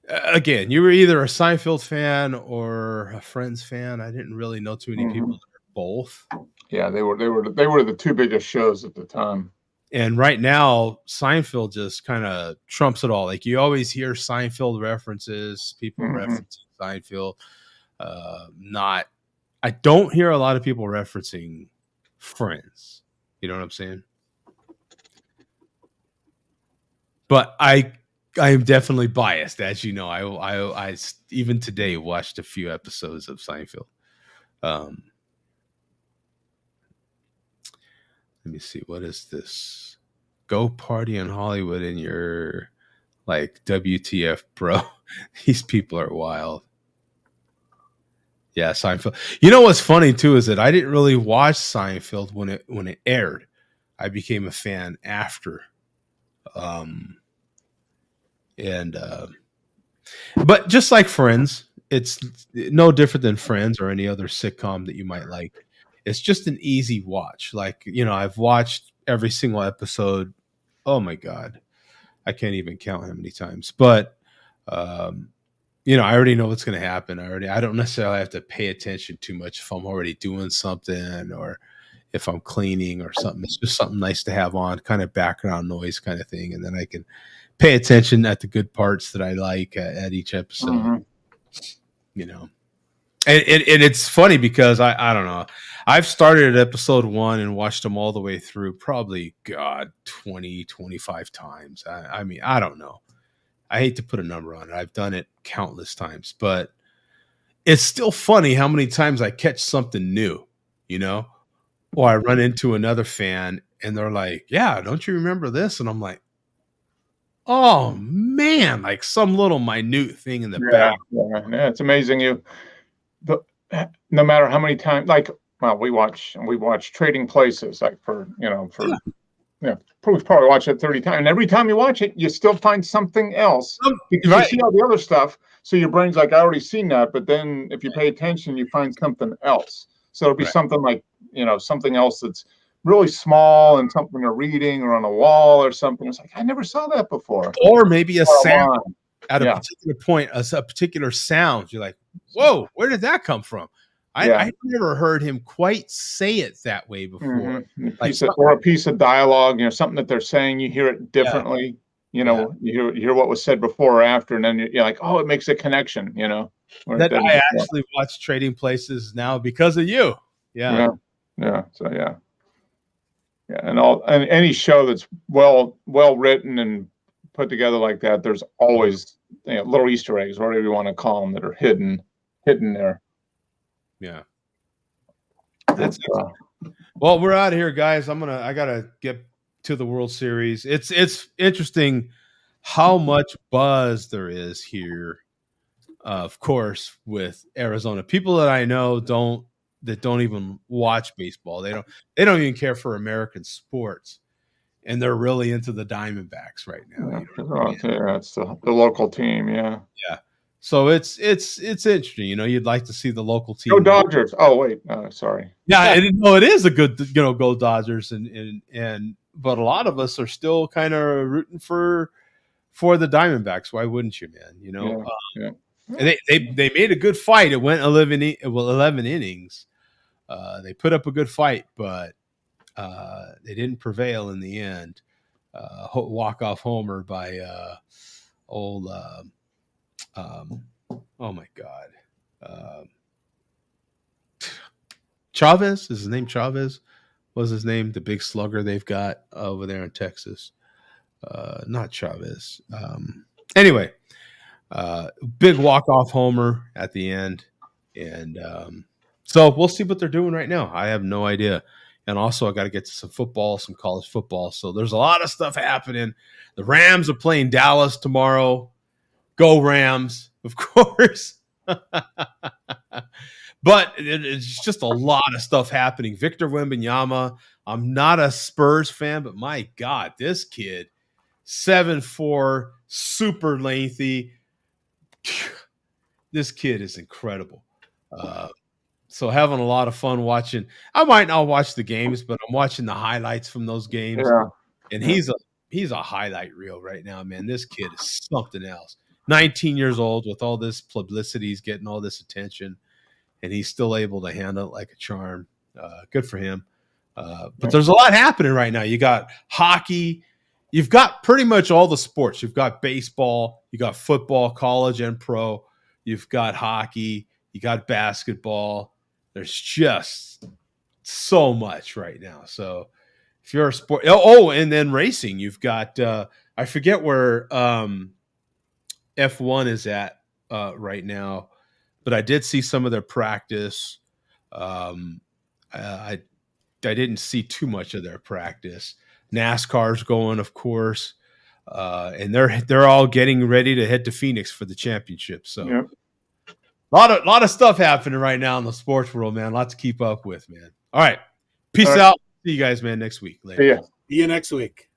again, you were either a Seinfeld fan or a Friends fan. I didn't really know too many people that are both. Yeah, they were the two biggest shows at the time. And right now, Seinfeld just kind of trumps it all. Like you always hear Seinfeld references, people referencing Seinfeld. I don't hear a lot of people referencing Friends. You know what I'm saying? But I am definitely biased, as you know. I even today watched a few episodes of Seinfeld. Let me see. What is this? Go party in Hollywood in your like WTF, bro. These people are wild. Yeah, Seinfeld. You know what's funny too is that I didn't really watch Seinfeld when it aired. I became a fan after. But just like Friends, it's no different than Friends or any other sitcom that you might like. It's just an easy watch. Like, I've watched every single episode. Oh my God. I can't even count how many times, but, I already know what's going to happen. I don't necessarily have to pay attention too much if I'm already doing something or if I'm cleaning or something. It's just something nice to have on, kind of background noise kind of thing. And then I can pay attention at the good parts that I like at each episode, And it's funny because I don't know. I've started at episode 1 and watched them all the way through probably, 20, 25 times. I mean, I don't know. I hate to put a number on it. I've done it countless times, but it's still funny how many times I catch something new, or I run into another fan and they're like, yeah, don't you remember this? And I'm like, oh man, like some little minute thing in the back. Yeah, it's amazing. No matter how many times, we watch Trading Places, like for probably watched it 30 times. And every time you watch it, you still find something else because you see all the other stuff. So your brain's like, I already seen that. But then if you pay attention, you find something else. So it'll be something like, something else that's really small and something they're reading or on a wall or something. It's like, I never saw that before. Or maybe a sound at a particular point, a particular sound. You're like, whoa, where did that come from? I never heard him quite say it that way before. Or a piece of dialogue, something that they're saying, you hear it differently. You hear what was said before or after, and then you're like, oh, it makes a connection, That I actually watch Trading Places now because of you. Yeah. So and any show that's well written and put together like that, there's always little Easter eggs, whatever you want to call them, that are hidden there. Yeah. That's well, we're out of here, guys. I gotta get to the World Series. It's interesting how much buzz there is here. Of course, with Arizona, people that I know don't even watch baseball. They don't even care for American sports, and they're really into the Diamondbacks right now. It's the local team. Yeah. So it's interesting. You'd like to see the local team. Go Dodgers! Oh wait, sorry. Yeah, it is a good go Dodgers, but a lot of us are still kind of rooting for the Diamondbacks. Why wouldn't you, man? They made a good fight. It went 11 innings. They put up a good fight, but they didn't prevail in the end. Walk-off homer by oh my God. Chavez? Is his name Chavez? What was his name? The big slugger they've got over there in Texas. Not Chavez. Anyway, big walk-off homer at the end. And so we'll see what they're doing right now. I have no idea. And also I got to get to some football, some college football. So there's a lot of stuff happening. The Rams are playing Dallas tomorrow. Go Rams, of course. But it's just a lot of stuff happening. Victor Wembanyama, I'm not a Spurs fan, but my God, this kid, 7'4", super lengthy. This kid is incredible. So having a lot of fun watching. I might not watch the games, but I'm watching the highlights from those games. Yeah. And he's a highlight reel right now, man. This kid is something else. 19 years old with all this publicity, he's getting all this attention, and he's still able to handle it like a charm. Good for him. But there's a lot happening right now. You got hockey. You've got pretty much all the sports. You've got baseball. You got football, college and pro. You've got hockey. You got basketball. There's just so much right now. So if you're a sport, and then racing, you've got I forget where F1 is at right now, but I did see some of their practice. I didn't see too much of their practice. NASCAR's going, of course, and they're all getting ready to head to Phoenix for the championship. So a lot of stuff happening right now in the sports world, man. A lot to keep up with, man. All right, peace out. See you guys, man, next week. Later. See ya. See you next week.